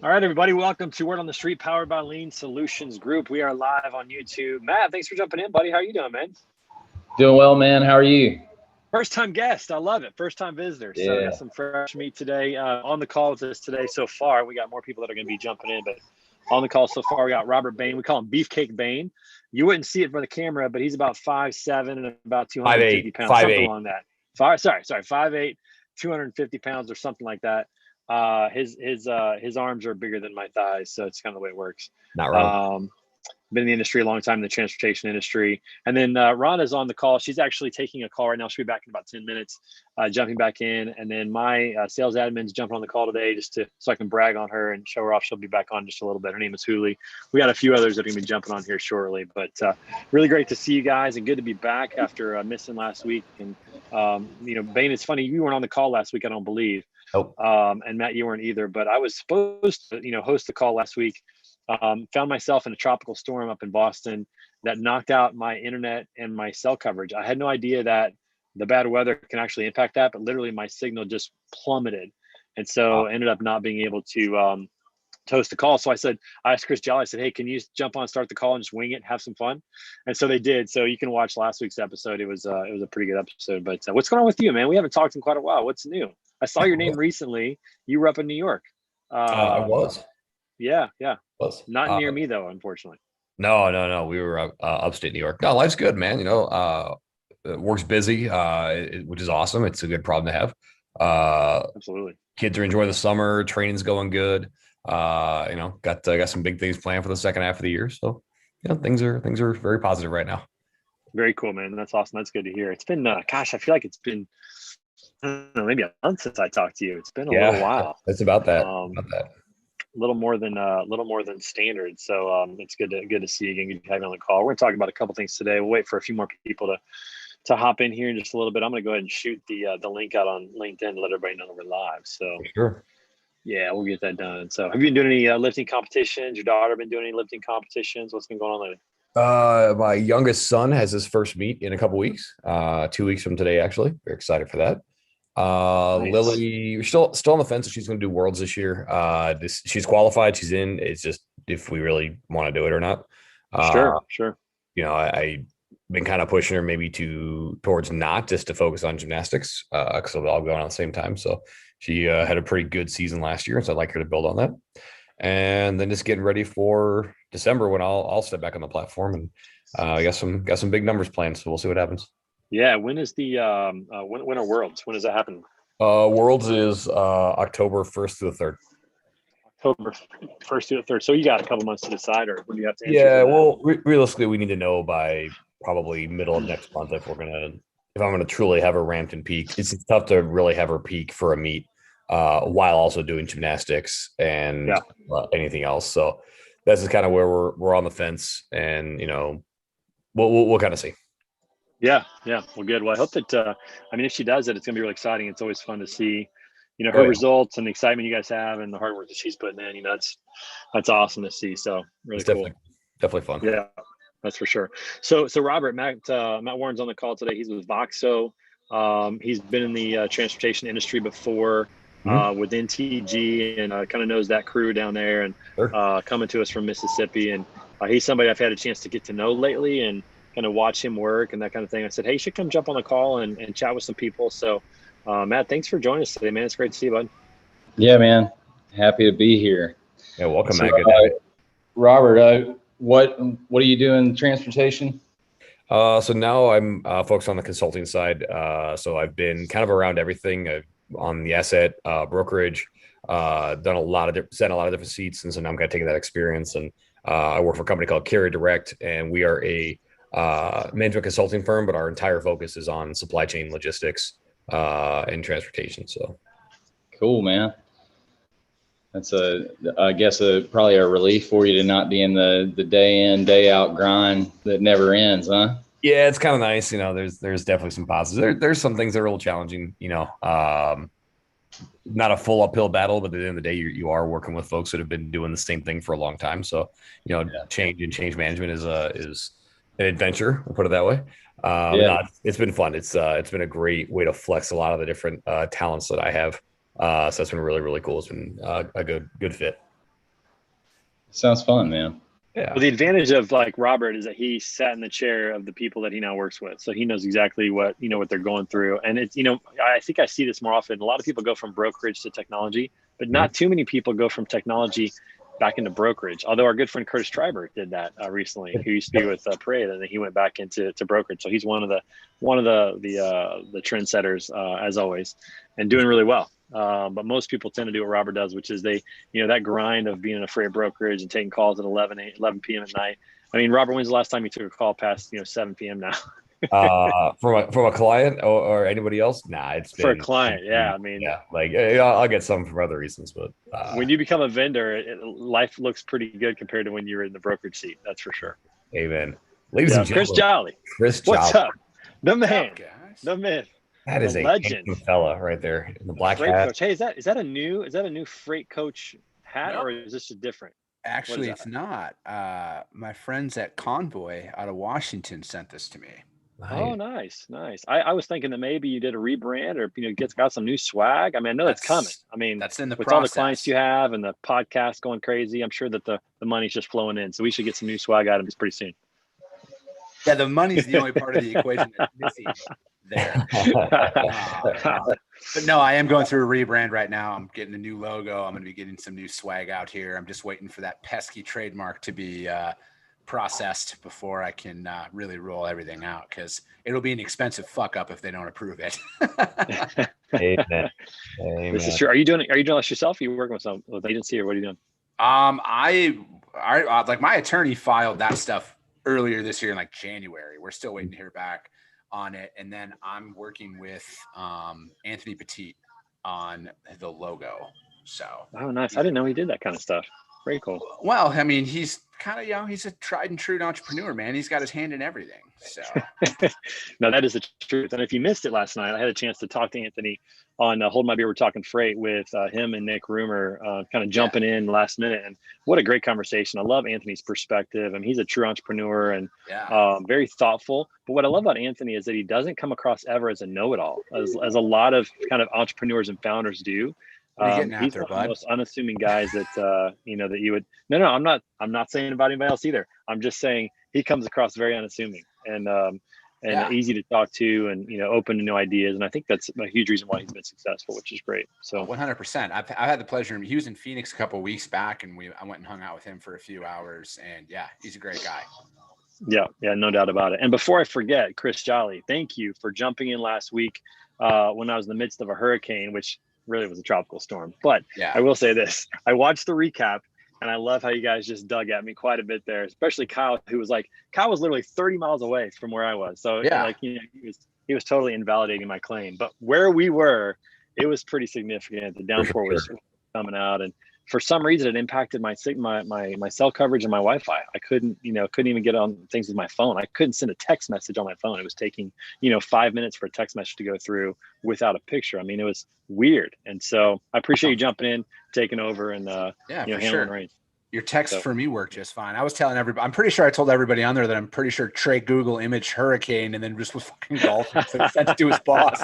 All right, everybody, welcome to Word on the Street, powered by Lean Solutions Group. We are live on YouTube. Matt, thanks for jumping in, buddy. How are you doing, man? Doing well, man. How are you? First-time guest. I love it. First-time visitor. So Yeah. got some fresh meat today. On the call with us today so far, we got more people that are going to be jumping in, but on the call so far, we got Robert Bain. We call him Beefcake Bain. You wouldn't see it from the camera, but he's about 5'7" and about 250 pounds, something along that. 5'8", 250 pounds or something like that. His arms are bigger than my thighs, so it's kind of the way it works. Not wrong. Been in the industry a long time, in the transportation industry. And then Rhonda's on the call. She's actually taking a call right now. She'll be back in about 10 minutes, jumping back in. And then my sales admin's jumping on the call today so I can brag on her and show her off. She'll be back on just a little bit. Her name is Huli. We got a few others that are going to be jumping on here shortly. But really great to see you guys and good to be back after missing last week. And, Bain, it's funny. You weren't on the call last week, I don't believe. Nope. And Matt, you weren't either. But I was supposed to, host the call last week. Found myself in a tropical storm up in Boston that knocked out my internet and my cell coverage. I had no idea that the bad weather can actually impact that, but literally my signal just plummeted. And so ended up not being able to host the call. So I asked Chris Jolly, I said, hey, can you jump on, start the call and just wing it, have some fun? And so they did. So you can watch last week's episode. It was a pretty good episode, but what's going on with you, man? We haven't talked in quite a while. What's new? I saw your name recently. You were up in New York. I was. Yeah. Was. Not near me though, unfortunately. No. We were upstate New York. No, life's good, man. Work's busy, which is awesome. It's a good problem to have. Absolutely. Kids are enjoying the summer. Training's going good. Got some big things planned for the second half of the year. So, things are very positive right now. Very cool, man. That's awesome. That's good to hear. It's been, I feel like it's been, I don't know, maybe a month since I talked to you. It's been a little while. It's about that. A little more than standard. So it's good to see you again. Good to have you on the call. We're gonna talk about a couple things today. We'll wait for a few more people to hop in here in just a little bit. I'm gonna go ahead and shoot the link out on LinkedIn to let everybody know that we're live. So sure. Yeah, we'll get that done. So have you been doing any lifting competitions? Your daughter been doing any lifting competitions? What's been going on lately? My youngest son has his first meet in a couple weeks. 2 weeks from today, actually. Very excited for that. Nice. Lily, we're still on the fence if she's going to do Worlds this year. She's qualified. She's in. It's just if we really want to do it or not. Sure. I've been kind of pushing her maybe towards not just to focus on gymnastics because they'll all go on at the same time. So she had a pretty good season last year, so I'd like her to build on that. And then just getting ready for December when I'll step back on the platform and I got some big numbers planned. So we'll see what happens. Yeah. When is the when are Worlds? When does that happen? Worlds is October 1st to the 3rd. October 1st to the 3rd. So you got a couple months to decide, or when do you have to answer? Yeah. Well, realistically, we need to know by probably middle of next month if I'm gonna truly have her ramped and peak. It's tough to really have her peak for a meet while also doing gymnastics and anything else. So this is kind of where we're on the fence, and we'll kind of see. Yeah. Well, good. Well, I hope that, if she does it, it's going to be really exciting. It's always fun to see, her results and the excitement you guys have and the hard work that she's putting in. That's awesome to see. So really cool. Definitely fun. Yeah, that's for sure. So Robert, Matt Warren's on the call today. He's with Voxo. He's been in the transportation industry before with NTG and kind of knows that crew down there and coming to us from Mississippi. And he's somebody I've had a chance to get to know lately and kind of watch him work and that kind of thing. I said, hey, you should come jump on the call and chat with some people. So, Matt, thanks for joining us today, man. It's great to see you, bud. Yeah, man. Happy to be here. Yeah, welcome, Matt. Good to have you. Robert, what are you doing in transportation? So now I'm focused on the consulting side. So I've been kind of around everything on the asset brokerage, sat in a lot of different seats. And so now I'm kind of taking that experience. And I work for a company called Carrier Direct, and we are a management consulting firm, but our entire focus is on supply chain logistics and transportation. So cool, man. That's I guess probably a relief for you to not be in the day in, day out grind that never ends, huh? Yeah, it's kind of nice. There's definitely some positives. There's some things that are a little challenging, not a full uphill battle, but at the end of the day, you are working with folks that have been doing the same thing for a long time. So, change management is an adventure. We'll put it that way. It's been fun. It's been a great way to flex a lot of the different talents that I have. So that's been really, really cool. It's been a good fit. Sounds fun, man. Yeah. Well, the advantage of like Robert is that he sat in the chair of the people that he now works with. So he knows exactly what they're going through. And it's, I think I see this more often. A lot of people go from brokerage to technology, but not too many people go from technology back into brokerage. Although our good friend Curtis Treiber did that recently, who used to be with Parade, and then he went back into brokerage. So he's one of the trendsetters as always, and doing really well. But most people tend to do what Robert does, which is they, that grind of being in a freight brokerage and taking calls at 11 p.m. at night. I mean, Robert, when's the last time you took a call past 7 p.m. now? From a client or anybody else? Nah, it's for been, a client. Yeah, I mean, yeah, like I'll get some for other reasons, but when you become a vendor, life looks pretty good compared to when you were in the brokerage seat. That's for sure. Amen. Ladies and gentlemen, Chris Jolly. Chris What's Jolly. up? The man, guys? the myth. That is the a legend. fella right there in the black Freight hat. coach. Hey, is that a new freight coach hat, Nope. or is this just different? Actually, it's not. My friends at Convoy out of Washington sent this to me. Oh, nice. I was thinking that maybe you did a rebrand, or got some new swag. I mean, I know that's coming. I mean, that's in the with process. all the clients you have and the podcast going crazy, I'm sure that the money's just flowing in. So we should get some new swag items pretty soon. Yeah, the money's the only part of the equation that's missing there. But no, I am going through a rebrand right now. I'm getting a new logo. I'm going to be getting some new swag out here. I'm just waiting for that pesky trademark to be processed before I can really roll everything out, because it'll be an expensive fuck up if they don't approve it. Amen. This is true. Are you doing this yourself? Are you working with agency, or what are you doing? I like, my attorney filed that stuff earlier this year in like January. We're still waiting to hear back on it. And then I'm working with Anthony Petit on the logo. So oh, nice. I didn't know he did that kind of stuff. Very cool. Well, I mean, he's kind of, he's a tried and true entrepreneur, man. He's got his hand in everything. So no, that is the truth. And if you missed it last night, I had a chance to talk to Anthony on Hold My Beer. We're talking freight with him and Nick Roomer, kind of jumping in last minute. And what a great conversation. I love Anthony's perspective. I mean, he's a true entrepreneur and very thoughtful. But what I love about Anthony is that he doesn't come across ever as a know-it-all, as a lot of kind of entrepreneurs and founders do. He's one of the most unassuming guys that that you would. No, I'm not saying about anybody else either. I'm just saying he comes across very unassuming and easy to talk to, and open to new ideas. And I think that's a huge reason why he's been successful, which is great. So 100%. I've had the pleasure. He was in Phoenix a couple of weeks back, and I went and hung out with him for a few hours. And yeah, he's a great guy. Yeah, no doubt about it. And before I forget, Chris Jolly, thank you for jumping in last week when I was in the midst of a hurricane, which really was a tropical storm. But yeah, I will say this. I watched the recap, and I love how you guys just dug at me quite a bit there, especially Kyle, who was literally 30 miles away from where I was. So yeah, he was totally invalidating my claim. But where we were, it was pretty significant. The downpour was coming out, and for some reason it impacted my cell coverage and my Wi-Fi. I couldn't even get on things with my phone. I couldn't send a text message on my phone. It was taking 5 minutes for a text message to go through without a picture. I mean, it was weird. And so I appreciate you jumping in, taking over, and handling reins. Your text for me worked just fine. I was telling everybody, I'm pretty sure I told everybody on there that I'm pretty sure Trey Google imaged hurricane and then just was fucking golfing. So he sent it to his boss.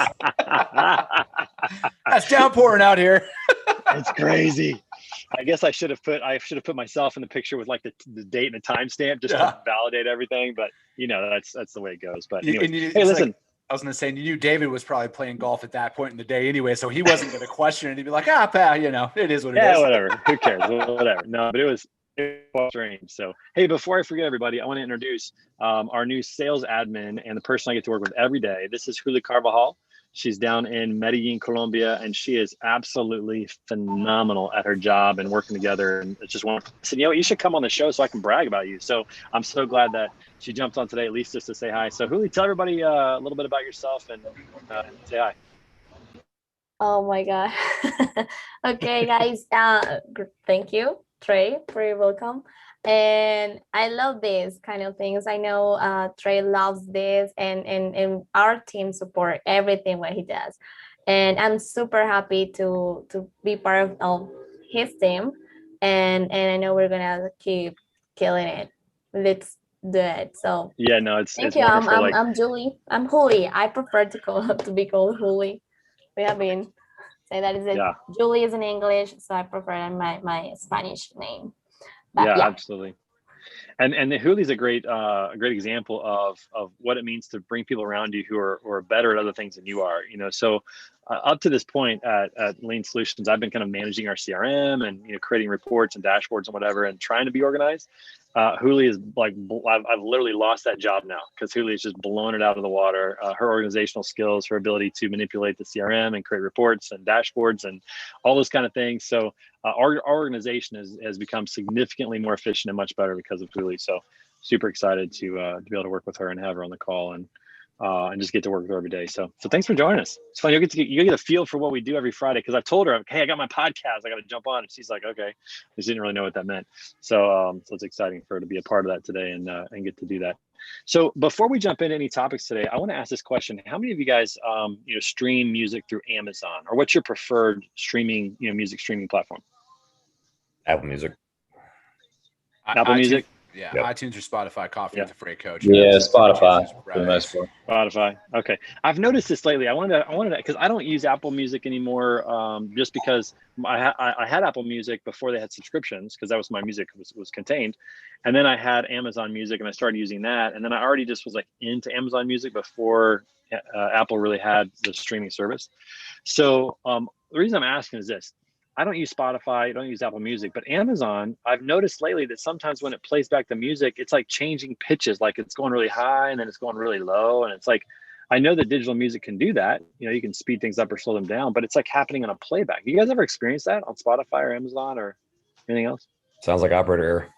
That's downpouring out here. It's crazy. I guess I should have put myself in the picture with like the date and the timestamp just to validate everything. But that's the way it goes. But anyways, hey, listen. I was going to say, you knew David was probably playing golf at that point in the day anyway, so he wasn't going to question it. He'd be like, pal, it is what it is. Yeah, whatever. Who cares? Whatever. No, but it was strange. So, hey, before I forget, everybody, I want to introduce our new sales admin and the person I get to work with every day. This is Juli Carvajal. She's down in Medellin, Colombia, and she is absolutely phenomenal at her job and working together. And it's just wonderful. I said, you should come on the show so I can brag about you. So I'm so glad that she jumped on today, at least just to say hi. So Juli, tell everybody a little bit about yourself and say hi. Oh my God. Okay, guys. Thank you, Trey, for your welcome. And I love these kind of things. I know Trey loves this, and our team support everything what he does. And I'm super happy to be part of his team. And I know we're gonna keep killing it. Let's do it. So yeah, no, thank you. I'm Juli. I'm Juli. I prefer to be called Juli. We have been say that is it. Yeah. Juli is in English, so I prefer my Spanish name. But Yeah, yeah. absolutely. And the Hooli's a great example of what it means to bring people around you who are better at other things than you are. So up to this point at Lean Solutions, I've been kind of managing our CRM and creating reports and dashboards and whatever, and trying to be organized. Hooli is like I've literally lost that job now because Hooli is just blowing it out of the water. Her organizational skills, her ability to manipulate the CRM and create reports and dashboards and all those kind of things. So our organization has become significantly more efficient and much better because of Hooli. So super excited to be able to work with her and have her on the call and just get to work with her every day. So thanks for joining us. It's fun. You get a feel for what we do every Friday. Cause I told her, hey, I got my podcast. I got to jump on. And she's like, okay. I just didn't really know what that meant. So it's exciting for her to be a part of that today and get to do that. So before we jump into any topics today, I want to ask this question. How many of you guys, stream music through Amazon, or what's your preferred streaming, music streaming platform? Apple Music. Apple Music? Yeah, Yep. iTunes or Spotify, Coffee with the Freight Coach. Yeah, That's the Spotify choices, for the most part. Spotify. Okay. I've noticed this lately. I wanted to, because I don't use Apple Music anymore, just because I had Apple Music before they had subscriptions, because that was my music was contained. And then I had Amazon Music and I started using that. And then I already just was like into Amazon Music before Apple really had the streaming service. So the reason I'm asking is this. I don't use Spotify, I don't use Apple Music, but Amazon, I've noticed lately that sometimes when it plays back the music, it's like changing pitches, like it's going really high and then it's going really low. And it's like, I know that digital music can do that. You can speed things up or slow them down, but it's like happening on a playback. You guys ever experienced that on Spotify or Amazon or anything else? Sounds like operator error.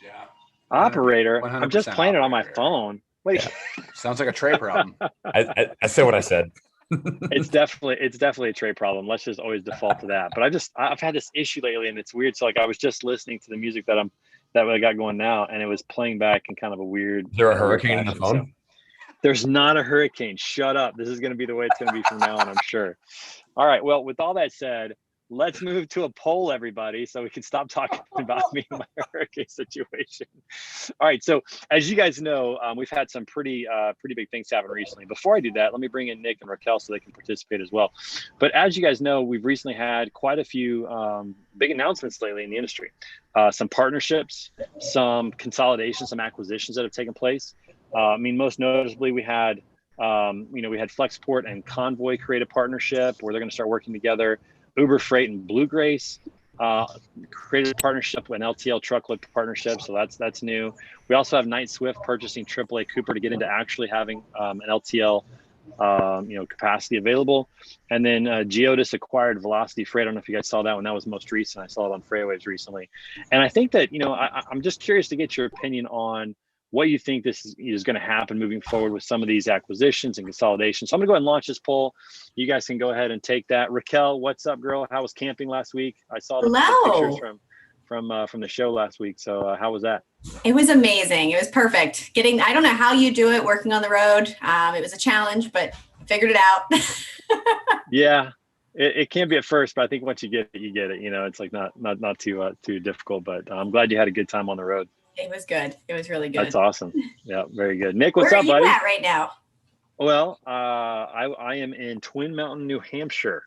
Yeah. Operator. I'm just playing it on my operator. phone. Wait. Yeah. Sounds like a Trey problem. I said what I said. It's definitely a Trey problem. Let's just always default to that. But I've had this issue lately, and it's weird. So like I was just listening to the music that I got going now, and it was playing back in kind of a weird. Is there a hurricane in the phone? So there's not a hurricane. Shut up. This is going to be the way it's going to be from now on, I'm sure. All right. Well, with all that said, let's move to a poll, everybody, so we can stop talking about me and my hurricane situation. All right. So as you guys know, we've had some pretty big things happen recently. Before I do that, let me bring in Nick and Raquel so they can participate as well. But as you guys know, we've recently had quite a few big announcements lately in the industry. Some partnerships, some consolidation, some acquisitions that have taken place. Most noticeably, we had Flexport and Convoy create a partnership where they're going to start working together. Uber Freight and Blue Grace created a partnership with an LTL truckload partnership, so that's new. We also have Knight Swift purchasing AAA Cooper to get into actually having an LTL capacity available. And then Geodis acquired Velocity Freight. I don't know if you guys saw that one. That was most recent. I saw it on Freightwaves recently. And I think that I'm just curious to get your opinion on what you think this is going to happen moving forward with some of these acquisitions and consolidations. So I'm going to go ahead and launch this poll. You guys can go ahead and take that. Raquel, what's up, girl? How was camping last week? I saw the pictures from the show last week. So how was that? It was amazing. It was perfect. I don't know how you do it working on the road. It was a challenge, but I figured it out. Yeah, it can be at first, but I think once you get it, you get it. It's like not too difficult, but I'm glad you had a good time on the road. It was good. It was really good. That's awesome. Yeah, very good. Nick, what's Where up, are you buddy? at right now? Well, I am in Twin Mountain, New Hampshire.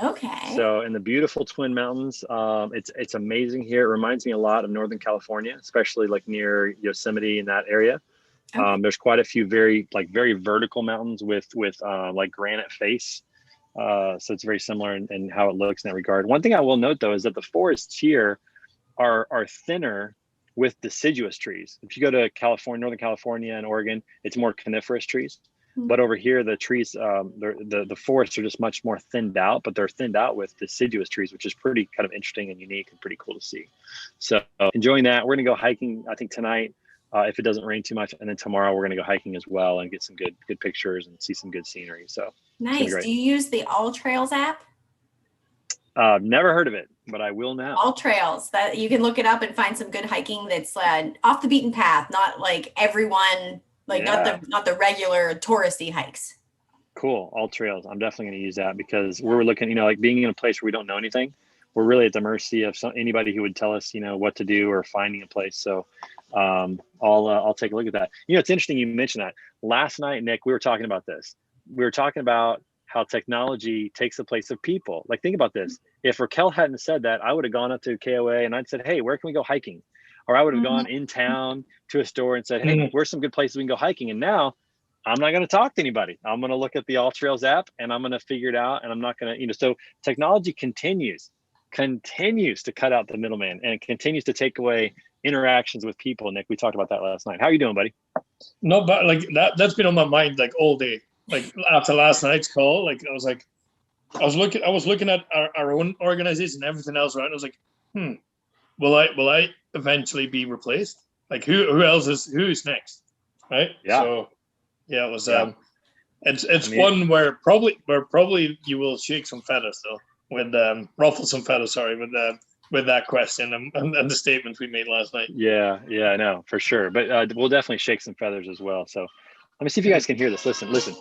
Okay. So in the beautiful Twin Mountains, it's amazing here. It reminds me a lot of Northern California, especially like near Yosemite in that area. Okay. There's quite a few very vertical mountains with like granite face. So it's very similar in how it looks in that regard. One thing I will note though is that the forests here are thinner with deciduous trees. If you go to California, Northern California and Oregon, it's more coniferous trees. Mm-hmm. But over here, the trees, the forests are just much more thinned out, but they're thinned out with deciduous trees, which is pretty kind of interesting and unique and pretty cool to see. So enjoying that. We're going to go hiking, I think tonight, if it doesn't rain too much. And then tomorrow we're going to go hiking as well and get some good pictures and see some good scenery. So nice. Do you use the All Trails app? Never heard of it, but I will now. All Trails, that you can look it up and find some good hiking that's off the beaten path, not like everyone, not the regular touristy hikes. Cool. All Trails. I'm definitely going to use that because we're looking, like being in a place where we don't know anything, we're really at the mercy of anybody who would tell us, what to do or finding a place. So I'll take a look at that. It's interesting you mentioned that. Last night, Nick, we were talking about this. We were talking about how technology takes the place of people. Like, think about this. If Raquel hadn't said that, I would have gone up to KOA and I'd said, hey, where can we go hiking? or I would have gone in town to a store and said, hey, where's some good places we can go hiking? And now I'm not going to talk to anybody. I'm going to look at the AllTrails app and I'm going to figure it out. And I'm not going to, so technology continues to cut out the middleman, and it continues to take away interactions with people. Nick, we talked about that last night. How are you doing, buddy? No, but like that's been on my mind like all day. Like after last night's call, like I was looking at our own organization and everything else around. I was like, will I eventually be replaced? Like who's next? Right? Yeah. So yeah, it was it's one where probably you will shake some feathers though, with ruffle some feathers, sorry, with that question and the statement we made last night. Yeah, I know for sure. But we'll definitely shake some feathers as well. So let me see if you guys can hear this. Listen.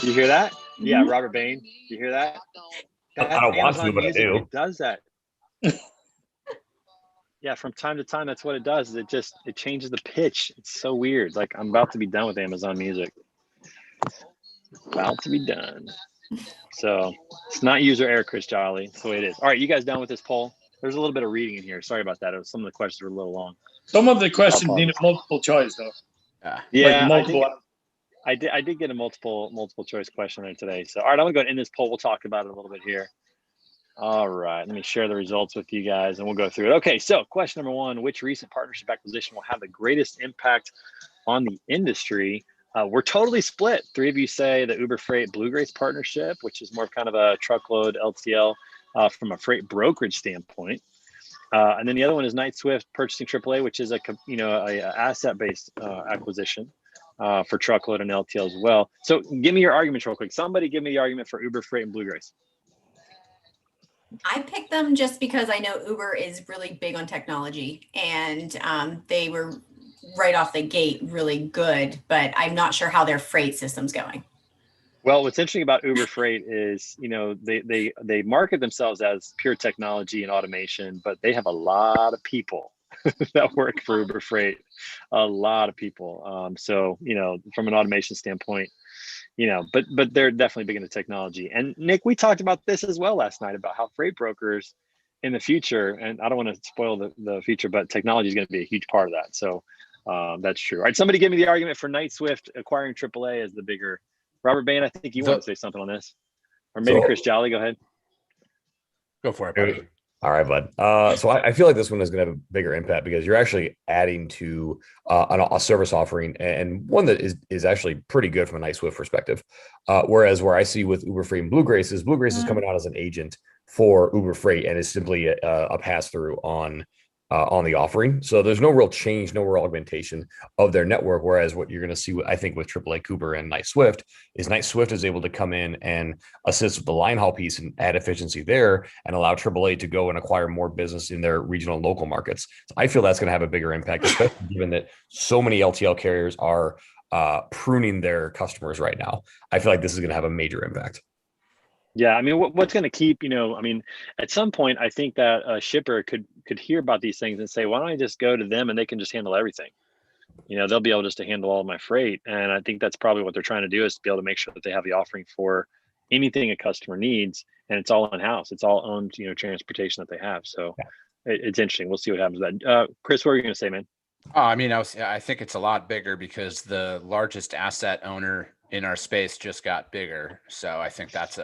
You hear that? Yeah, Robert Bain. You hear that? I don't want to, but I do. It does that. Yeah, from time to time, that's what it does. It changes the pitch. It's so weird. Like I'm about to be done with Amazon Music. About to be done. So it's not user error, Chris Jolly. That's the way it is. All right, you guys done with this poll? There's a little bit of reading in here. Sorry about that. Some of the questions were a little long. Some of the questions needed multiple choice though. Yeah, like multiple. I did get a multiple choice question there today. So all right, I'm gonna go in this poll. We'll talk about it a little bit here. All right, let me share the results with you guys and we'll go through it. Okay, so question number 1, which recent partnership acquisition will have the greatest impact on the industry? We're totally split. 3 of you say the Uber Freight Blue Grace partnership, which is more kind of a truckload LTL from a freight brokerage standpoint. And then the other one is Knight Swift purchasing AAA, which is a asset-based acquisition for truckload and LTL as well. So give me your arguments real quick. Somebody give me the argument for Uber Freight and Blue Grace. I picked them just because I know Uber is really big on technology, and they were right off the gate really good, but I'm not sure how their freight system's going. Well, what's interesting about Uber Freight is, they market themselves as pure technology and automation, but they have a lot of people that work for Uber Freight, a lot of people. So, from an automation standpoint, but they're definitely big into technology. And Nick, we talked about this as well last night about how freight brokers in the future, and I don't want to spoil the future, but technology is going to be a huge part of that. So that's true. All right, somebody give me the argument for Knight Swift acquiring AAA as the bigger. Robert Bain, I think you want to say something on this, or maybe Chris Jolly. Go ahead. Go for it, buddy. All right, bud. So I feel like this one is going to have a bigger impact because you're actually adding to a service offering, and one that is actually pretty good from a Knight Swift perspective. Whereas where I see with Uber Freight and Blue Grace is coming out as an agent for Uber Freight and is simply a pass through on the offering. So there's no real change, no real augmentation of their network. Whereas what you're going to see, I think, with AAA Cooper and Knight Swift is able to come in and assist with the line haul piece and add efficiency there and allow AAA to go and acquire more business in their regional and local markets. So I feel that's going to have a bigger impact, especially given that so many LTL carriers are pruning their customers right now. I feel like this is going to have a major impact. Yeah, I mean, what's going to keep, at some point, I think that a shipper could hear about these things and say, why don't I just go to them and they can just handle everything? They'll be able just to handle all of my freight. And I think that's probably what they're trying to do, is to be able to make sure that they have the offering for anything a customer needs, and it's all in-house. It's all owned, transportation that they have. So it's interesting. We'll see what happens with that. Chris, what were you going to say, man? I think it's a lot bigger because the largest asset owner in our space just got bigger. So I think that's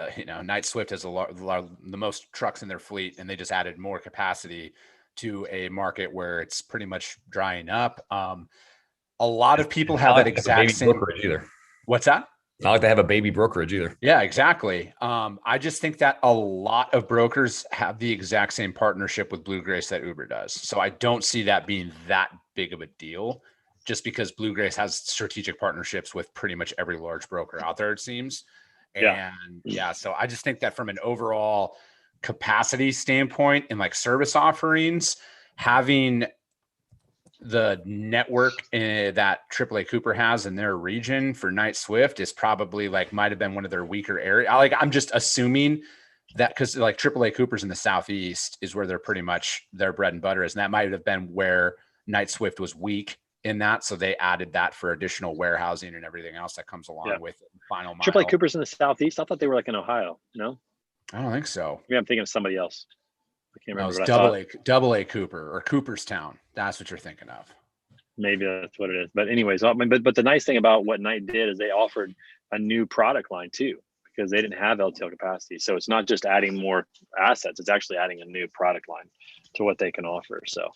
Knight Swift has the most trucks in their fleet, and they just added more capacity to a market where it's pretty much drying up. A lot of people have that exact same brokerage either. What's that? Not like they have a baby brokerage either. Yeah, exactly. I just think that a lot of brokers have the exact same partnership with Blue Grace that Uber does. So I don't see that being that big of a deal, just because Blue Grace has strategic partnerships with pretty much every large broker out there, it seems. And so I just think that from an overall capacity standpoint and like service offerings, having the network that AAA Cooper has in their region for Knight Swift is probably might have been one of their weaker areas. I'm just assuming that because AAA Cooper's in the Southeast is where they're pretty much their bread and butter is. And that might have been where Knight Swift was weak in that. So they added that for additional warehousing and everything else that comes along with final mile. AAA Cooper's in the Southeast. I thought they were in Ohio. No? I don't think so. Maybe I'm thinking of somebody else. I can't That was remember. But double A Cooper or Cooperstown. That's what you're thinking of. maybe that's what it is. But anyways, but the nice thing about what Knight did is they offered a new product line too, because they didn't have LTL capacity. So it's not just adding more assets; it's actually adding a new product line to what they can offer. So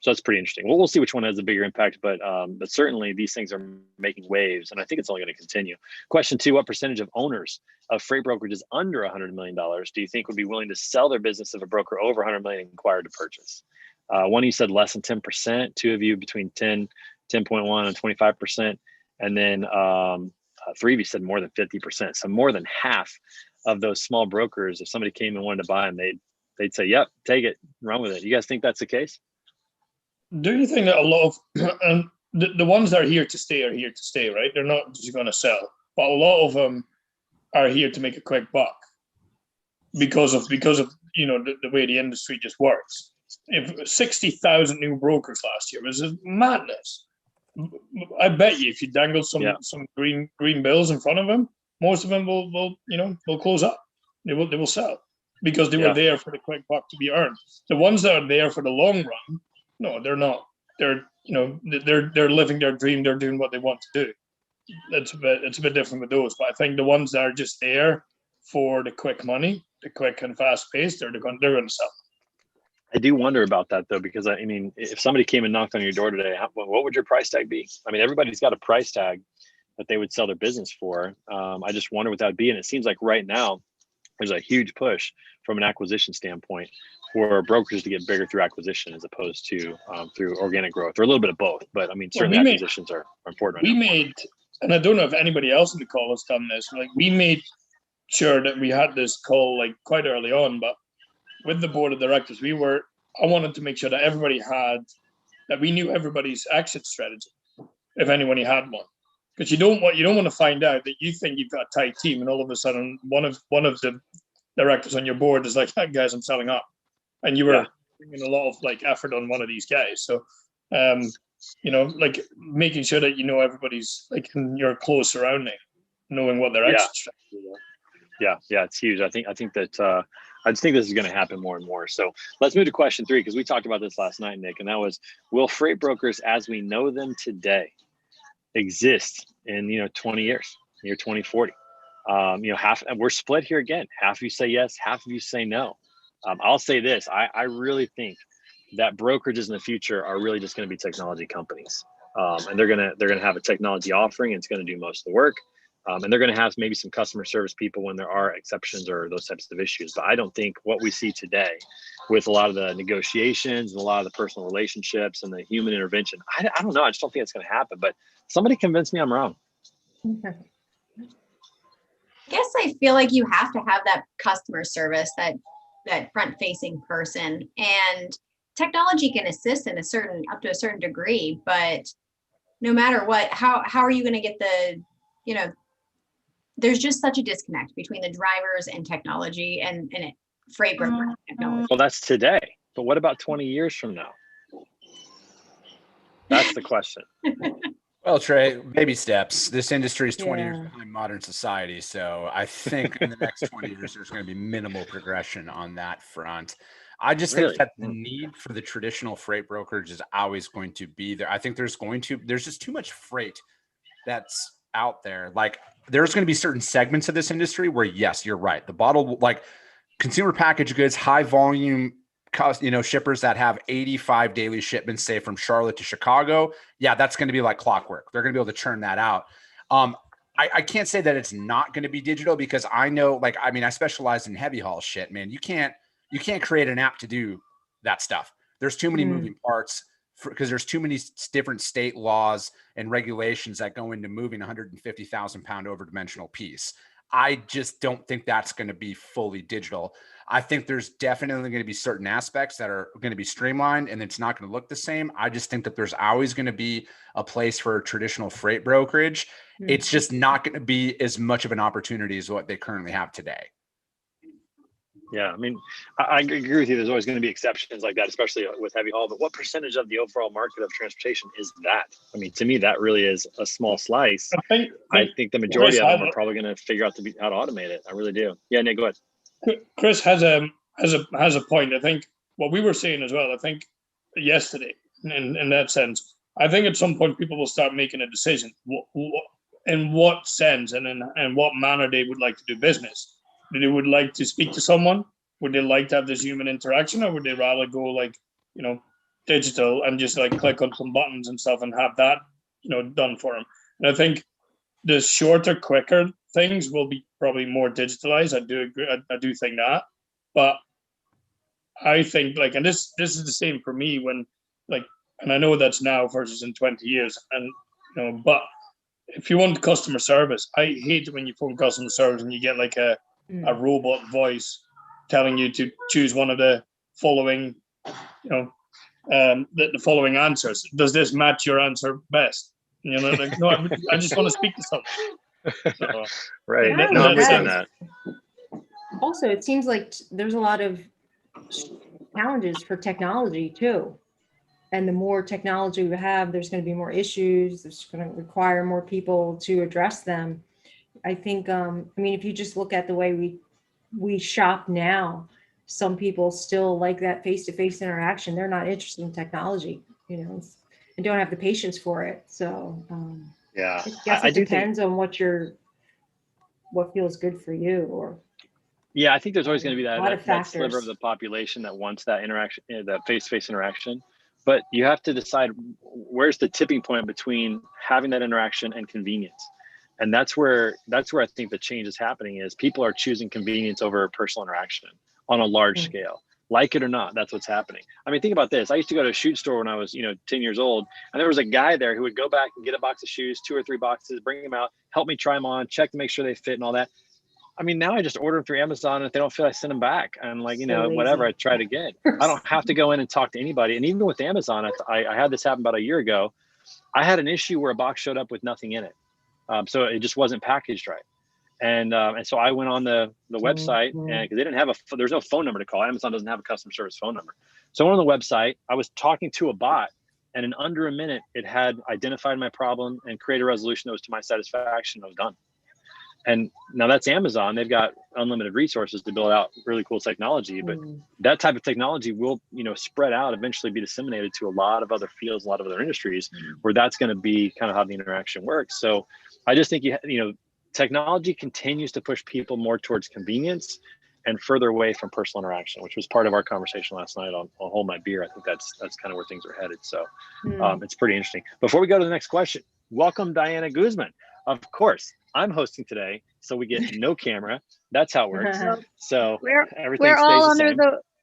that's pretty interesting. We'll see which one has a bigger impact, but certainly these things are making waves, and I think it's only going to continue. Question 2: what percentage of owners of freight brokerages under $100 million do you think would be willing to sell their business if a broker over $100 million inquired to purchase? One of you said less than 10%. Two of you between 10.1 and 25%, and then three of you said more than 50%. So more than half of those small brokers, if somebody came and wanted to buy them, they'd say, "Yep, take it, run with it." You guys think that's the case? Do you think that a lot of the ones that are here to stay, right? They're not just going to sell, but a lot of them are here to make a quick buck because of the way the industry just works. If 60,000 new brokers last year was madness. I bet you if you dangle some green bills in front of them, most of them will close up. They will sell because they were there for the quick buck to be earned. The ones that are there for the long run, no, they're not. They're living their dream. They're doing what they want to do. It's a bit different with those. But I think the ones that are just there for the quick money, the quick and fast pace, they're going to sell. I do wonder about that though, because I mean, if somebody came and knocked on your door today, what would your price tag be? I mean, everybody's got a price tag that they would sell their business for. I just wonder what that would be. And it seems like right now there's a huge push from an acquisition standpoint for brokers to get bigger through acquisition as opposed to through organic growth, or a little bit of both. But I mean, certainly acquisitions are important. We made, and I don't know if anybody else in the call has done this, like we made sure that we had this call like quite early on, but with the board of directors, I wanted to make sure that we knew everybody's exit strategy, if anybody had one. Because you don't want to find out that you think you've got a tight team and all of a sudden one of the directors on your board is like, "Guys, I'm selling up," and you were bringing a lot of like effort on one of these guys. So, like making sure that everybody's like in your close surrounding, knowing what their exit strategy is. Yeah, it's huge. I think that I just think this is going to happen more and more. So let's move to question 3, because we talked about this last night, Nick, and that was: will freight brokers as we know them today exist in 20 years, year 2040? Half, we're split here again. Half of you say yes, half of you say no. I'll say this: I really think that brokerages in the future are really just going to be technology companies, and they're gonna have a technology offering, and it's going to do most of the work. And they're going to have maybe some customer service people when there are exceptions or those types of issues. But I don't think what we see today with a lot of the negotiations and a lot of the personal relationships and the human intervention, I don't know. I just don't think it's going to happen. But somebody convince me I'm wrong. I guess I feel like you have to have that customer service, that front-facing person. And technology can assist up to a certain degree. But no matter what, how are you going to get there's just such a disconnect between the drivers and technology and freight broker technology. Well, that's today. But what about 20 years from now? That's the question. Well, Trey, baby steps. This industry is 20 years behind modern society. So I think in the next 20 years, there's going to be minimal progression on that front. I just think that the need for the traditional freight brokerage is always going to be there. I think there's just too much freight that's out there. Like there's going to be certain segments of this industry where, yes, you're right. The bottle, like consumer packaged goods, high volume, shippers that have 85 daily shipments, say from Charlotte to Chicago. Yeah, that's going to be like clockwork. They're going to be able to churn that out. I can't say that it's not going to be digital, because I know, I specialize in heavy haul shit, man. You can't create an app to do that stuff. There's too many moving parts, because there's too many different state laws and regulations that go into moving 150,000 pound overdimensional piece. I just don't think that's going to be fully digital. I think there's definitely going to be certain aspects that are going to be streamlined and it's not going to look the same. I just think that there's always going to be a place for traditional freight brokerage. It's just not going to be as much of an opportunity as what they currently have today. Yeah, I mean, I agree with you. There's always going to be exceptions like that, especially with heavy haul. But what percentage of the overall market of transportation is that? I mean, to me, that really is a small slice. I think the majority of them are probably going to figure out how to automate it. I really do. Yeah, Nick, go ahead. Chris has a point. I think what we were saying as well. I think yesterday, in that sense, I think at some point people will start making a decision in what sense and in what manner they would like to do business. They would like to speak to someone. Would they like to have this human interaction, or would they rather go like, digital and just like click on some buttons and stuff and have that, done for them? And I think the shorter, quicker things will be probably more digitalized. I do agree. I do think that, but I think and this is the same for me when and I know that's now versus in 20 years, and but if you want customer service, I hate when you phone customer service and you get like a robot voice telling you to choose one of the following, the following answers. Does this match your answer best? No, I just want to speak to someone. So, right. Yeah, No, I'm with you on that. Also, it seems like there's a lot of challenges for technology too. And the more technology we have, there's going to be more issues. There's going to require more people to address them. I think, if you just look at the way we shop now, some people still like that face-to-face interaction. They're not interested in technology, and don't have the patience for it. So yeah, I guess it depends on what feels good for you. Or yeah, I think there's always going to be that sliver factors of the population that wants that interaction, that face-to-face interaction. But you have to decide where's the tipping point between having that interaction and convenience. And that's where I think the change is happening is people are choosing convenience over personal interaction on a large scale. Like it or not, that's what's happening. I mean, think about this. I used to go to a shoe store when I was, 10 years old, and there was a guy there who would go back and get a box of shoes, 2 or 3 boxes, bring them out, help me try them on, check to make sure they fit and all that. I mean, now I just order them through Amazon, and if they don't fit, I send them back. And whatever, I try it again. I don't have to go in and talk to anybody. And even with Amazon, I had this happen about a year ago. I had an issue where a box showed up with nothing in it. So it just wasn't packaged right. And so I went on the website, and because they didn't have there's no phone number to call. Amazon doesn't have a customer service phone number. So I went on the website. I was talking to a bot, and in under a minute, it had identified my problem and created a resolution that was to my satisfaction. I was done. And now that's Amazon. They've got unlimited resources to build out really cool technology, but that type of technology will, spread out, eventually be disseminated to a lot of other fields, a lot of other industries where that's going to be kind of how the interaction works. So I just think, technology continues to push people more towards convenience and further away from personal interaction, which was part of our conversation last night on Hold My Beer. I think that's kind of where things are headed. So it's pretty interesting. Before we go to the next question, welcome Diana Guzman. Of course, I'm hosting today, so we get no camera. That's how it works. So everything stays the same.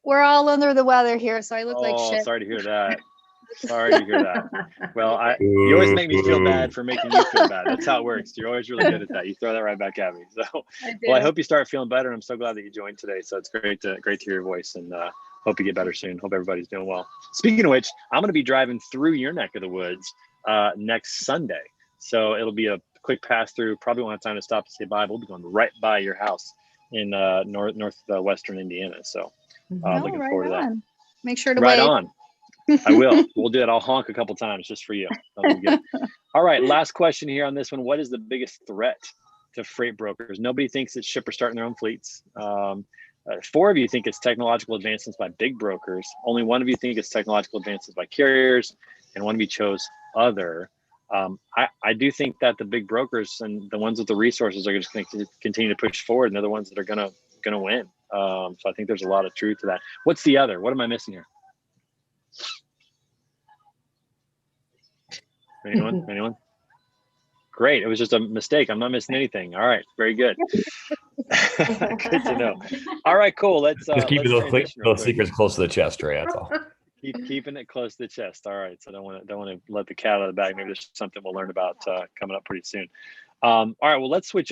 We're all under the weather here, so I look like shit. Sorry to hear that. Well, you always make me feel bad for making you feel bad. That's how it works. You're always really good at that. You throw that right back at me. So, I hope you start feeling better. I'm so glad that you joined today. So it's great to hear your voice, and hope you get better soon. Hope everybody's doing well. Speaking of which, I'm going to be driving through your neck of the woods next Sunday. So it'll be a quick pass through. Probably won't have time to stop to say bye. We'll be going right by your house in northwestern Indiana. So looking forward to that. Make sure to wait. Right on. I will. We'll do it. I'll honk a couple times just for you. All right. Last question here on this one. What is the biggest threat to freight brokers? Nobody thinks it's shippers starting their own fleets. 4 of you think it's technological advancements by big brokers. Only 1 of you think it's technological advances by carriers, and 1 of you chose other. I do think that the big brokers and the ones with the resources are just going to continue to push forward, and they're the ones that are going to win. So I think there's a lot of truth to that. What's the other? What am I missing here? Anyone? Great. It was just a mistake. I'm not missing anything. All right. Very good. Good to know. All right, cool. Let's just keep those secrets close to the chest, Ray. That's all. Keeping it close to the chest. All right. So don't want to let the cat out of the bag. Maybe there's something we'll learn about coming up pretty soon. All right. Well, let's switch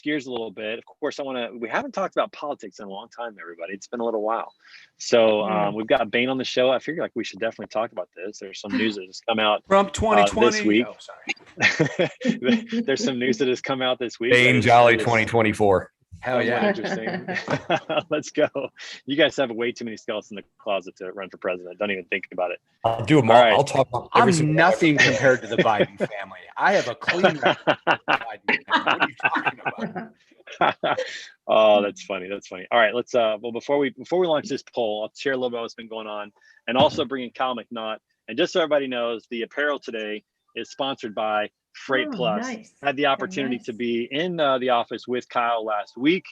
gears a little bit. Of course, we haven't talked about politics in a long time, everybody. It's been a little while. So we've got Bain on the show. I figure we should definitely talk about this. There's some news that has come out Trump 2020 this week. Oh, sorry. There's some news that has come out this week. Bain Jolly 2024. Hell That was yeah. interesting. Let's go. You guys have way too many skeletons in the closet to run for president. Don't even think about it. I'll do them All all. right. I'll talk about every I'm single nothing compared to the Biden family. I have a clean record with the Biden family. What are you talking about? Oh, that's funny. That's funny. All right, let's well before we launch this poll, I'll share a little bit what's been going on, and also bring in Kyle McNaught. And just so everybody knows, the apparel today is sponsored by Freight Oh, Plus. nice. I had the opportunity nice. to be in the office with Kyle last week.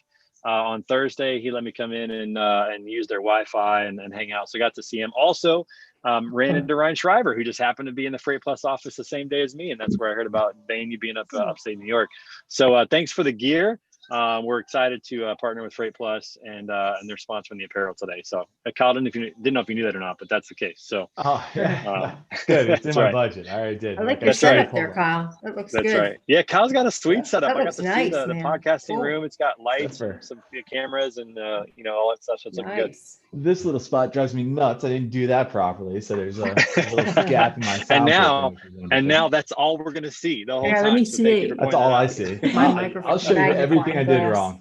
On Thursday, he let me come in and use their Wi-Fi and hang out. So I got to see him. Also, ran into Ryan Schreiber, who just happened to be in the Freight Plus office the same day as me, and that's where I heard about Bane, you being upstate New York. So thanks for the gear. We're excited to partner with Freight Plus, and they're sponsoring the apparel today. So Kyle, didn't know if you knew that or not, but that's the case. So Yeah. Good. It's in that's my right. budget. I already did. I like Okay. your That's right. setup there, Kyle. That looks That's good. right. Yeah, Kyle's got a sweet Yeah. setup. That I got looks to nice, see the man. podcasting Cool. room. It's got lights, That's fair. some cameras, and all that stuff. So it's looking good. Nice. This little spot drives me nuts. I didn't do that properly, so there's a little gap in my sound. And now that's all we're gonna see the whole Yeah, time. let me So thank you see. for that's pointing all that I out. see. My I'll microphone show you everything I did magnifying wrong.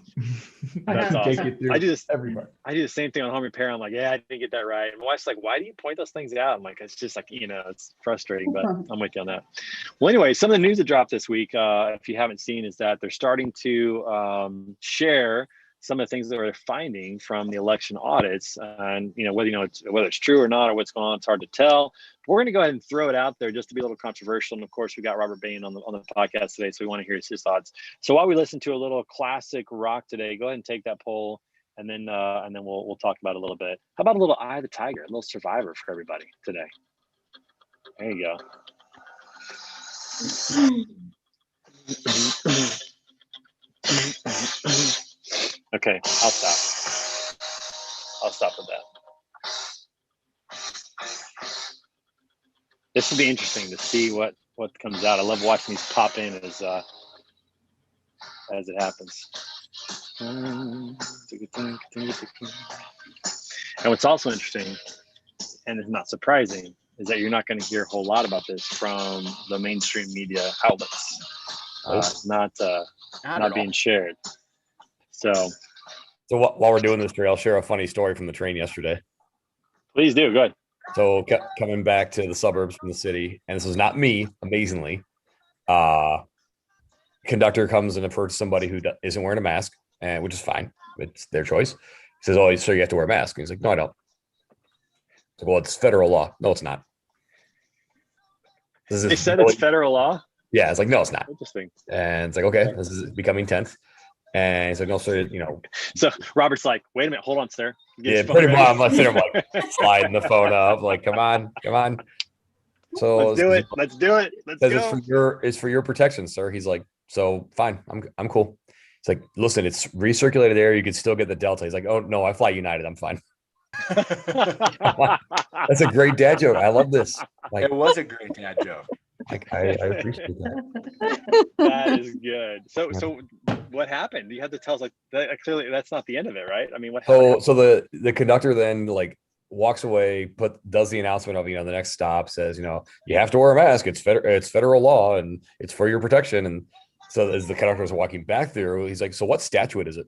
That's Take awesome. you through I do this. every part. I do the same thing on home repair. I'm like, yeah, I didn't get that right. And my wife's like, why do you point those things out? I'm like, it's just like, it's frustrating, but I'm with you on that. Well, anyway, some of the news that dropped this week, if you haven't seen, is that they're starting to share some of the things that they're finding from the election audits, and whether it's true or not or what's going on, it's hard to tell. But we're going to go ahead and throw it out there just to be a little controversial. And of course, we got Robert Bain on the podcast today, so we want to hear his thoughts. So while we listen to a little classic rock today, go ahead and take that poll, and then we'll talk about it a little bit. How about a little Eye of the Tiger, a little Survivor for everybody today? There you go. Okay, I'll stop with that. This will be interesting to see what comes out. I love watching these pop in as it happens. And what's also interesting, and is not surprising, is that you're not going to hear a whole lot about this from the mainstream media outlets. Not being shared. So So while we're doing this, Trey, I'll share a funny story from the train yesterday. please do. Good. So coming back to the suburbs from the city, and this is not me, amazingly. Conductor comes and approaches somebody who isn't wearing a mask, and which is fine. It's their choice. He says, "Oh, so you have to wear a mask?" And he's like, "No, I don't." Like, well, it's federal law. No, it's not. They said it's federal law. Yeah, it's like, no, it's not. Interesting. And it's like, okay, this is becoming tense. And he's like, no, sir, So Robert's like, wait a minute, hold on, sir. Get yeah, his phone pretty ready. much. I'm like, sitting there, like sliding the phone up, like, come on. So Let's do it. Let's do it. Let's says go. it's for your protection, sir. He's like, so fine, I'm cool. It's like, listen, it's recirculated air. You could still get the Delta. He's like, oh no, I fly United. I'm fine. That's a great dad joke. I love this. Like, It was a great dad joke. I appreciate that. That is good. So what happened? You had to tell us, like, that, clearly that's not the end of it, right? I mean, what happened? So the conductor then like walks away, does the announcement of, the next stop says, you have to wear a mask. It's federal law and it's for your protection. And so as the conductor is walking back through, he's like, so what statute is it?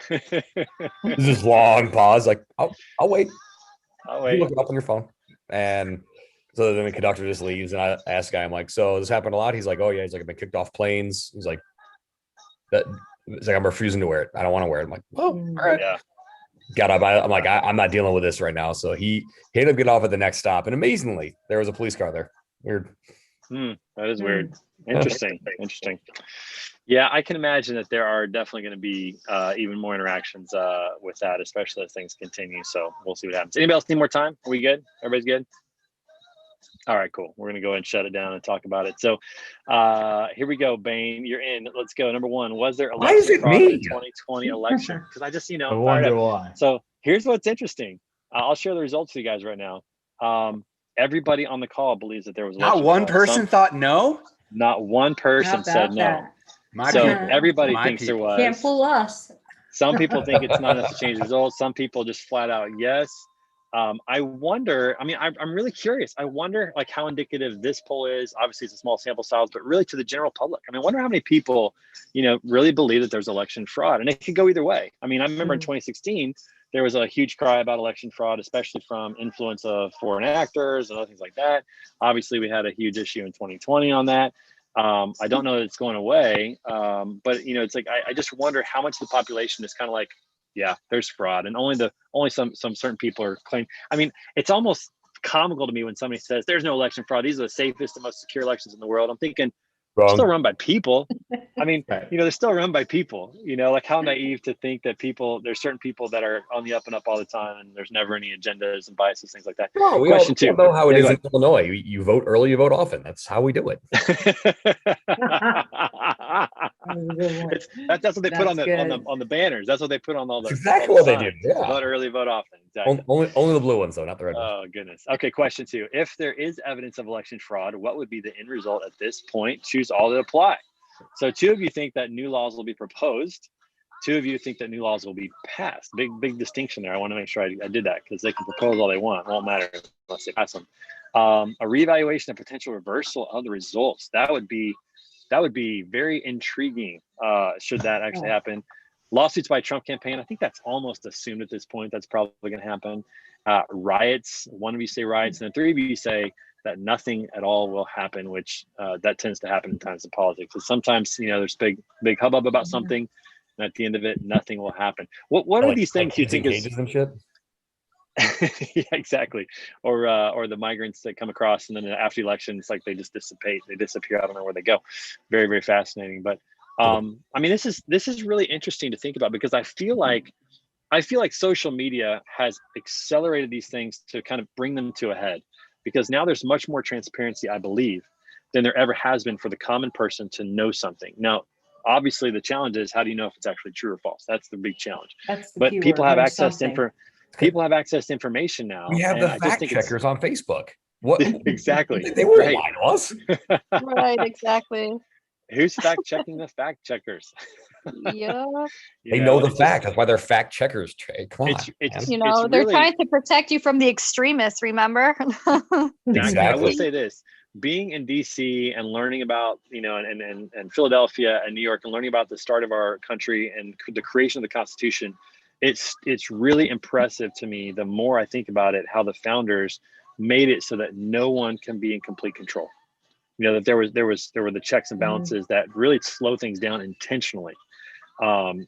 There's this long pause, like, I'll wait. Oh, You wait. look it up on your phone. And so then the conductor just leaves, and I ask the guy, I'm like, so this happened a lot? He's like, oh yeah. He's like, I've been kicked off planes. He's like, I'm refusing to wear it. I don't want to wear it. I'm like, oh, all right. Yeah. Got up. I'm like, I'm not dealing with this right now. So he ended up getting off at the next stop, and amazingly, there was a police car there. Weird. That is weird. Interesting. Yeah, I can imagine that there are definitely going to be even more interactions with that, especially as things continue. So we'll see what happens. Anybody else need more time? Are we good? Everybody's good? All right, cool. We're going to go ahead and shut it down and talk about it. So here we go, Bane. You're in. Let's go. Number one, was there Why is it fraud in me? the 2020 election? Because I just, I fired wonder up. why. So here's what's interesting. I'll share the results with you guys right now. Everybody on the call believes that there was Not election one fraud. person thought no. Not one person How said about no. that? My So people. everybody My thinks there people. was. Can't fool us. Some people think it's not enough to change the results. Some people just flat out yes. I wonder, I mean, I'm really curious. I wonder like how indicative this poll is. Obviously it's a small sample size, but really to the general public. I mean, I wonder how many people, really believe that there's election fraud, and it could go either way. I mean, I remember in 2016, there was a huge cry about election fraud, especially from influence of foreign actors and other things like that. Obviously we had a huge issue in 2020 on that. I don't know that it's going away, but it's like, I just wonder how much of the population is kind of like, yeah, there's fraud, and only some certain people are claiming. I mean, it's almost comical to me when somebody says there's no election fraud. These are the safest and most secure elections in the world. I'm thinking, they're still run by people. I mean, they're still run by people. Like how naive to think that there's certain people that are on the up and up all the time, and there's never any agendas and biases, things like that. No, we all know how it is in Illinois. You vote early, you vote often. That's how we do it. That's what they put on the banners. That's what they put on all the. Exactly what they do. Yeah. Vote early, vote often. Exactly. Only the blue ones though, not the red ones. Oh goodness. Okay, question 2. If there is evidence of election fraud, what would be the end result at this point? Choose all that apply. So 2 of you think that new laws will be proposed. 2 of you think that new laws will be passed. Big distinction there. I want to make sure I did that, because they can propose all they want. It won't matter unless they pass them. A reevaluation and potential reversal of the results. That would be very intriguing. Should that actually happen? Lawsuits by Trump campaign. I think that's almost assumed at this point. That's probably going to happen. Riots. 1 of you say riots, and then 3 of you say that nothing at all will happen, which that tends to happen in times of politics. So sometimes, there's big hubbub about something, and at the end of it, nothing will happen. What are these things you think is? And shit? Yeah, exactly. Or the migrants that come across, and then after the election, it's like they just dissipate. They disappear. I don't know where they go. Very, very fascinating. But I mean, this is really interesting to think about, because I feel like social media has accelerated these things to kind of bring them to a head, because now there's much more transparency, I believe, than there ever has been for the common person to know something. Now, obviously, the challenge is, how do you know if it's actually true or false? That's the big challenge. But people have access to information now. We have the fact checkers on Facebook. What exactly? They won't lie to us. Right, exactly. Who's fact checking the fact checkers? Yeah. They know the fact. That's why they're fact checkers. Come on. They're trying to protect you from the extremists, remember? Exactly. I will say this. Being in DC and learning about, and Philadelphia and New York, and learning about the start of our country and the creation of the Constitution, it's really impressive to me, the more I think about it, how the founders made it so that no one can be in complete control. That there were the checks and balances that really slow things down intentionally.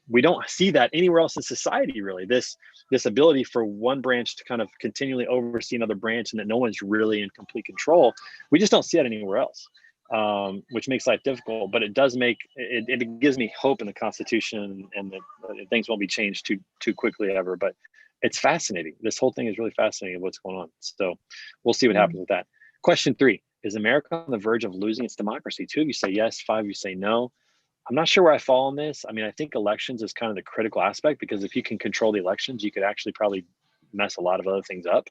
We don't see that anywhere else in society, really. This ability for one branch to kind of continually oversee another branch, and that no one's really in complete control. We just don't see that anywhere else, which makes life difficult. But it does make it gives me hope in the Constitution, and that things won't be changed too quickly ever. But it's fascinating. This whole thing is really fascinating, what's going on. So we'll see what happens with that. Question 3. Is America on the verge of losing its democracy? 2 of you say yes, 5 of you say no. I'm not sure where I fall on this. I mean, I think elections is kind of the critical aspect, because if you can control the elections, you could actually probably mess a lot of other things up.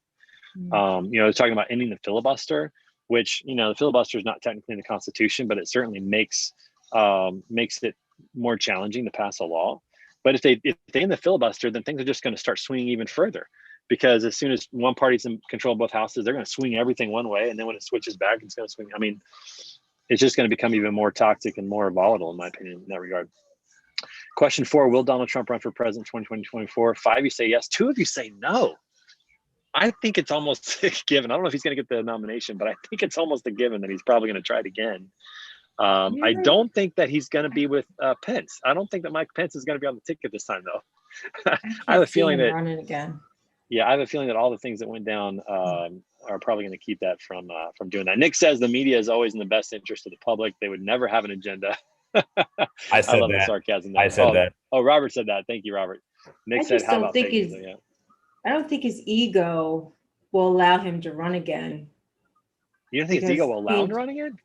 They're talking about ending the filibuster, which, the filibuster is not technically in the Constitution, but it certainly makes it more challenging to pass a law. But if they end the filibuster, then things are just going to start swinging even further. Because as soon as one party's in control of both houses, they're going to swing everything one way, and then when it switches back, it's going to swing. I mean, it's just going to become even more toxic and more volatile, in my opinion, in that regard. Question 4: Will Donald Trump run for president 2020-2024? 5 of you say yes. 2 of you say no. I think it's almost a given. I don't know if he's going to get the nomination, but I think it's almost a given that he's probably going to try it again. I don't think that he's going to be with Pence. I don't think that Mike Pence is going to be on the ticket this time, though. I have a feeling that running again. Yeah, I have a feeling that all the things that went down are probably going to keep that from doing that. Nick says the media is always in the best interest of the public. They would never have an agenda. I said love that. The sarcasm there. I said that. Oh, Robert said that. Thank you, Robert. Nick said, "How about fake news?" Yeah. I don't think his ego will allow him to run again. You don't think his ego will allow him to run again?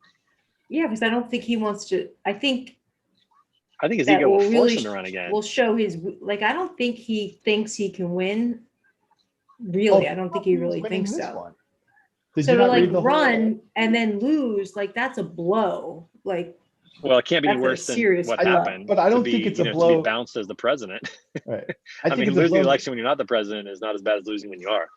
Yeah, because I don't think he wants to. I think his ego will force him to run again. Will show his I don't think he thinks he can win. Really, I don't think he really thinks so. So to run and then lose, that's a blow. Well, it can't be worse than what happened. But I don't think it's a blow. To be bounced as the president. Right. I mean, losing the election when you're not the president is not as bad as losing when you are.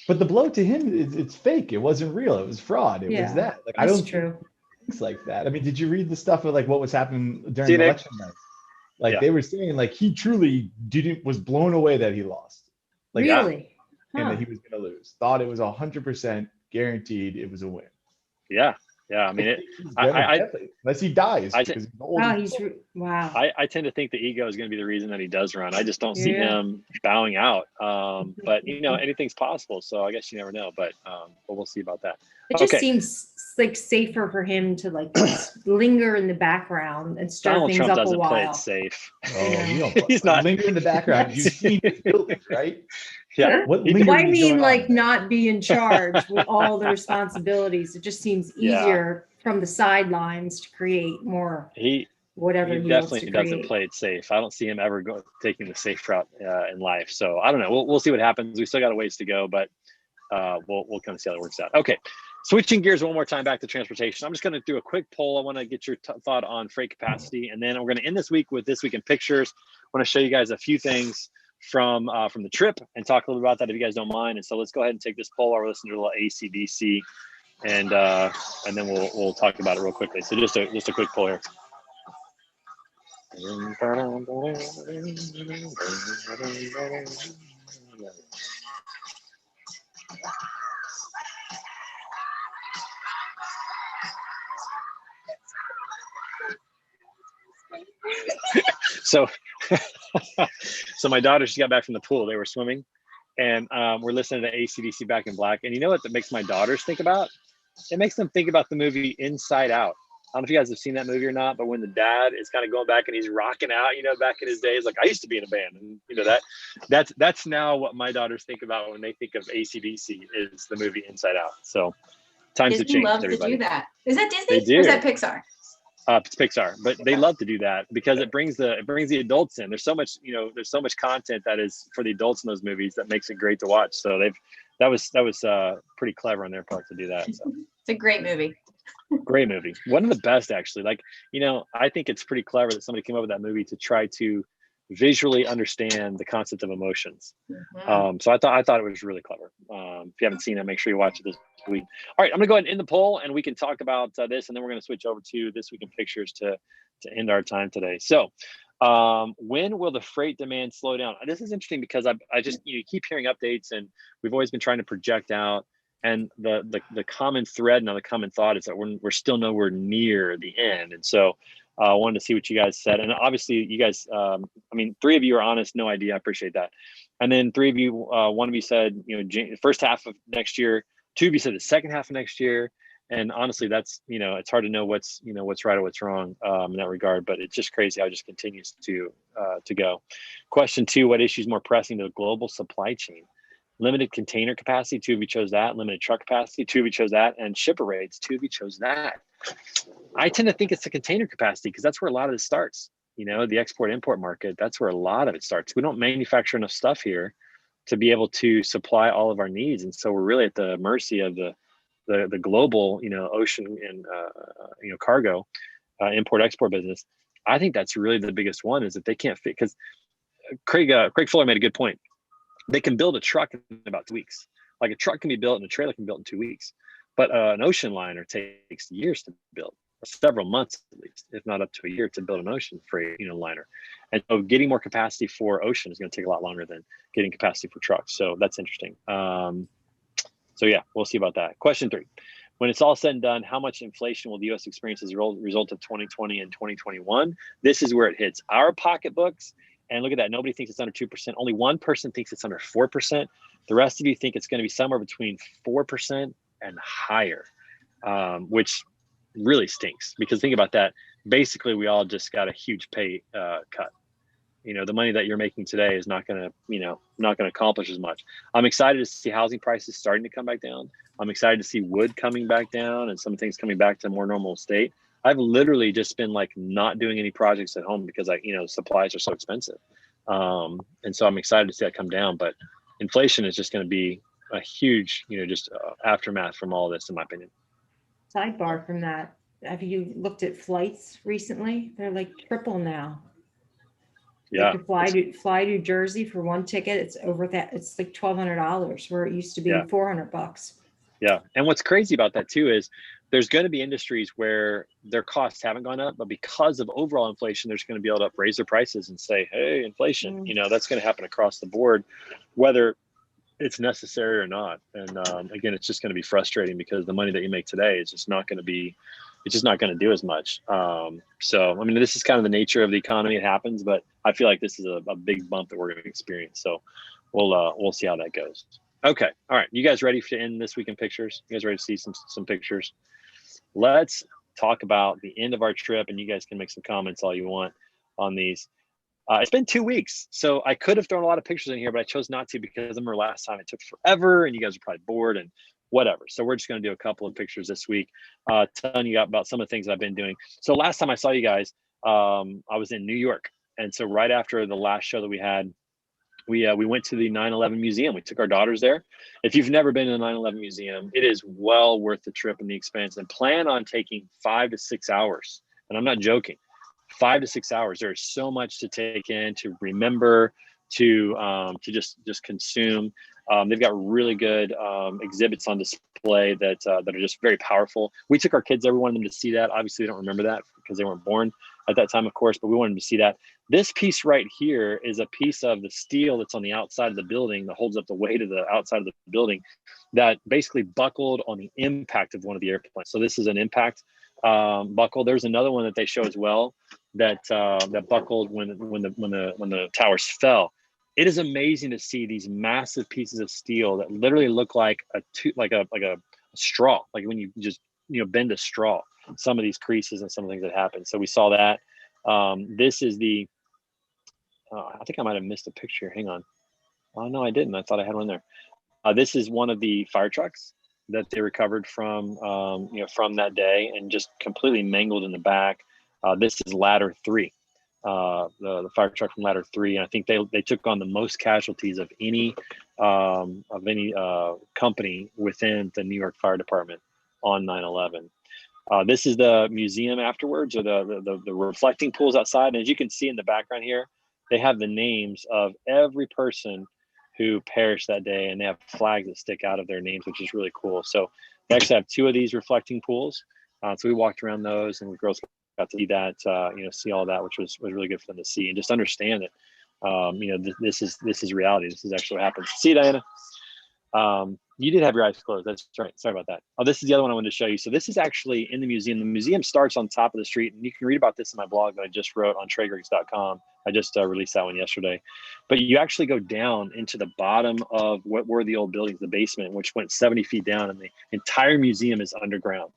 But the blow to him is it's fake. It wasn't real. It was fraud. It Yeah, was that. Like I that's don't true. things like that. I mean, did you read the stuff of like what was happening See during you, the Nick. election night? Like Yeah. they were saying, like he truly was blown away that he lost. Like Really? and that Huh. he was going to lose. Thought it was 100% guaranteed it was a win. Yeah. I mean, He's I, gonna I, definitely- unless he dies I- because he's old. Wow, wow. I tend to think the ego is going to be the reason that he does run. I just don't see Yeah. him bowing out. But you know, anything's possible. So I guess you never know. But we'll see about that. It just Okay. seems like safer for him to like linger in the background and stir Donald things Trump up a doesn't play while. it safe. Oh, you don't He's not. linger in the background. You've seen his buildings, right? Yeah. What He- lingering Well, I is mean, going like on there? not be in charge with all the responsibilities. It just seems Yeah. easier from the sidelines to create more He whatever he he wants to definitely doesn't create. play it safe. I don't see him ever taking the safe route in life. So I don't know. We'll see what happens. We still got a ways to go, but we'll kind of see how it works out. Okay, switching gears one more time back to transportation. I'm just going to do a quick poll. I want to get your thought on freight capacity, and then we're going to end this week with This Week in Pictures. I want to show you guys a few things from the trip and talk a little about that if you guys don't mind. And so let's go ahead and take this poll or listen to a little ACDC, and then we'll talk about it real quickly. So just a quick poll here. So my daughter, she got back from the pool. They were swimming, and we're listening to AC/DC Back in Black. And you know what that makes my daughters think about? It makes them think about the movie Inside Out. I don't know if you guys have seen that movie or not, but when the dad is kind of going back and he's rocking out, you know, back in his days, like I used to be in a band, and you know that's now what my daughters think about when they think of AC/DC is the movie Inside Out. So times have Disney changed. loves Everybody. to do that. Is that Disney They do. or is that Pixar? It's Pixar, but they love to do that because it brings the adults in. There's so much, you know, there's so much content that is for the adults in those movies that makes it great to watch. So that was pretty clever on their part to do that. So. It's a great movie. Great movie. One of the best, actually. Like, you know, I think it's pretty clever that somebody came up with that movie to try to visually understand the concept of emotions. Mhm. So I thought it was really clever. If you haven't seen it, make sure you watch it this week. All right, I'm gonna go ahead and end the poll, and we can talk about this, and then we're gonna switch over to This Week in Pictures to end our time today. So, when will the freight demand slow down? This is interesting because I just you keep hearing updates, and we've always been trying to project out. And the common thread and the common thought is that we're still nowhere near the end. And so I wanted to see what you guys said. And obviously you guys, I mean, 3 of you are honest, no idea. I appreciate that. And then 3 of you, 1 of you said, you know, first half of next year. 2 of you said the second half of next year. And honestly, that's, you know, it's hard to know what's right or what's wrong in that regard. But it's just crazy how it just continues to go. Question 2, what issue is more pressing to the global supply chain? Limited container capacity, 2 of you chose that. Limited truck capacity, 2 of you chose that. And shipper rates, 2 of you chose that. I tend to think it's the container capacity because that's where a lot of it starts. You know, the export-import market, that's where a lot of it starts. We don't manufacture enough stuff here to be able to supply all of our needs. And so we're really at the mercy of the global, you know, ocean and, you know, cargo, import-export business. I think that's really the biggest one is that they can't fit, because Craig Fuller made a good point. They can build a truck in about 2 weeks. Like a truck can be built and a trailer can be built in 2 weeks, but an ocean liner takes years to build, several months at least, if not up to a year to build an ocean freight, you know, liner. And so getting more capacity for ocean is going to take a lot longer than getting capacity for trucks. So that's interesting. So yeah, we'll see about that. Question 3. When it's all said and done, how much inflation will the U.S. experience as a result of 2020 and 2021? This is where it hits our pocketbooks. And look at that. Nobody thinks it's under 2%. Only one person thinks it's under 4%. The rest of you think it's going to be somewhere between 4% and higher, which really stinks. Because think about that. Basically, we all just got a huge pay cut. You know, the money that you're making today is not going to, you know, not going to accomplish as much. I'm excited to see housing prices starting to come back down. I'm excited to see wood coming back down and some things coming back to a more normal state. I've literally just been like not doing any projects at home because supplies are so expensive. And so I'm excited to see that come down, but inflation is just going to be a huge, aftermath from all this, in my opinion. Sidebar from that. Have you looked at flights recently? They're like triple now. Yeah. Like to fly to Jersey for one ticket, it's over that. It's like $1,200 where it used to be Yeah. $400. Yeah. And what's crazy about that too is there's going to be industries where their costs haven't gone up, but because of overall inflation, there's going to be able to raise their prices and say, hey, inflation, you know, that's going to happen across the board, whether it's necessary or not. And again, it's just going to be frustrating because the money that you make today is just not going to be, it's just not going to do as much. So, I mean, this is kind of the nature of the economy. It happens, but I feel like this is a big bump that we're going to experience. So we'll see how that goes. Okay. All right. You guys ready to end this week in pictures? You guys ready to see some pictures? Let's talk about the end of our trip, and you guys can make some comments all you want on these. It's been 2 weeks, so I could have thrown a lot of pictures in here, but I chose not to because I remember last time it took forever and you guys are probably bored and whatever. So we're just going to do a couple of pictures this week, telling you about some of the things I've been doing. So last time I saw you guys, I was in New York. And so right after the last show that we had, we went to the 9/11 museum. We took our daughters there. If you've never been to the 9/11 museum, it is well worth the trip and the expense, and plan on taking 5 to 6 hours. And I'm not joking. 5 to 6 hours. There's so much to take in, to remember, to just consume. They've got really good exhibits on display that are just very powerful. We took our kids there. We wanted them to see that. Obviously, they don't remember that because they weren't born at that time, of course, but we wanted them to see that. This piece right here is a piece of the steel that's on the outside of the building that holds up the weight of the outside of the building that basically buckled on the impact of one of the airplanes. So this is an impact buckle. There's another one that they show as well that buckled when the towers fell. It is amazing to see these massive pieces of steel that literally look like a straw, like when you just bend a straw. Some of these creases and some of the things that happen. So we saw that. This is the. I think I might have missed a picture. Hang on. Oh no, I didn't. I thought I had one there. This is one of the fire trucks that they recovered from from that day and just completely mangled in the back. This is Ladder 3, the fire truck from Ladder 3, and I think they took on the most casualties of any company within the New York Fire Department on 9/11. This is the museum afterwards, or the reflecting pools outside, and as you can see in the background here, they have the names of every person who perished that day, and they have flags that stick out of their names, which is really cool. So they actually have 2 of these reflecting pools. So we walked around those, and the girls got to see that, see all that, which was really good for them to see and just understand that, this is reality. This is actually what happens. See, Diana, you did have your eyes closed. That's right. Sorry about that. Oh, this is the other one I wanted to show you. So this is actually in the museum. The museum starts on top of the street, and you can read about this in my blog that I just wrote on TreyGriggs.com. I just released that one yesterday. But you actually go down into the bottom of what were the old buildings, the basement, which went 70 feet down, and the entire museum is underground.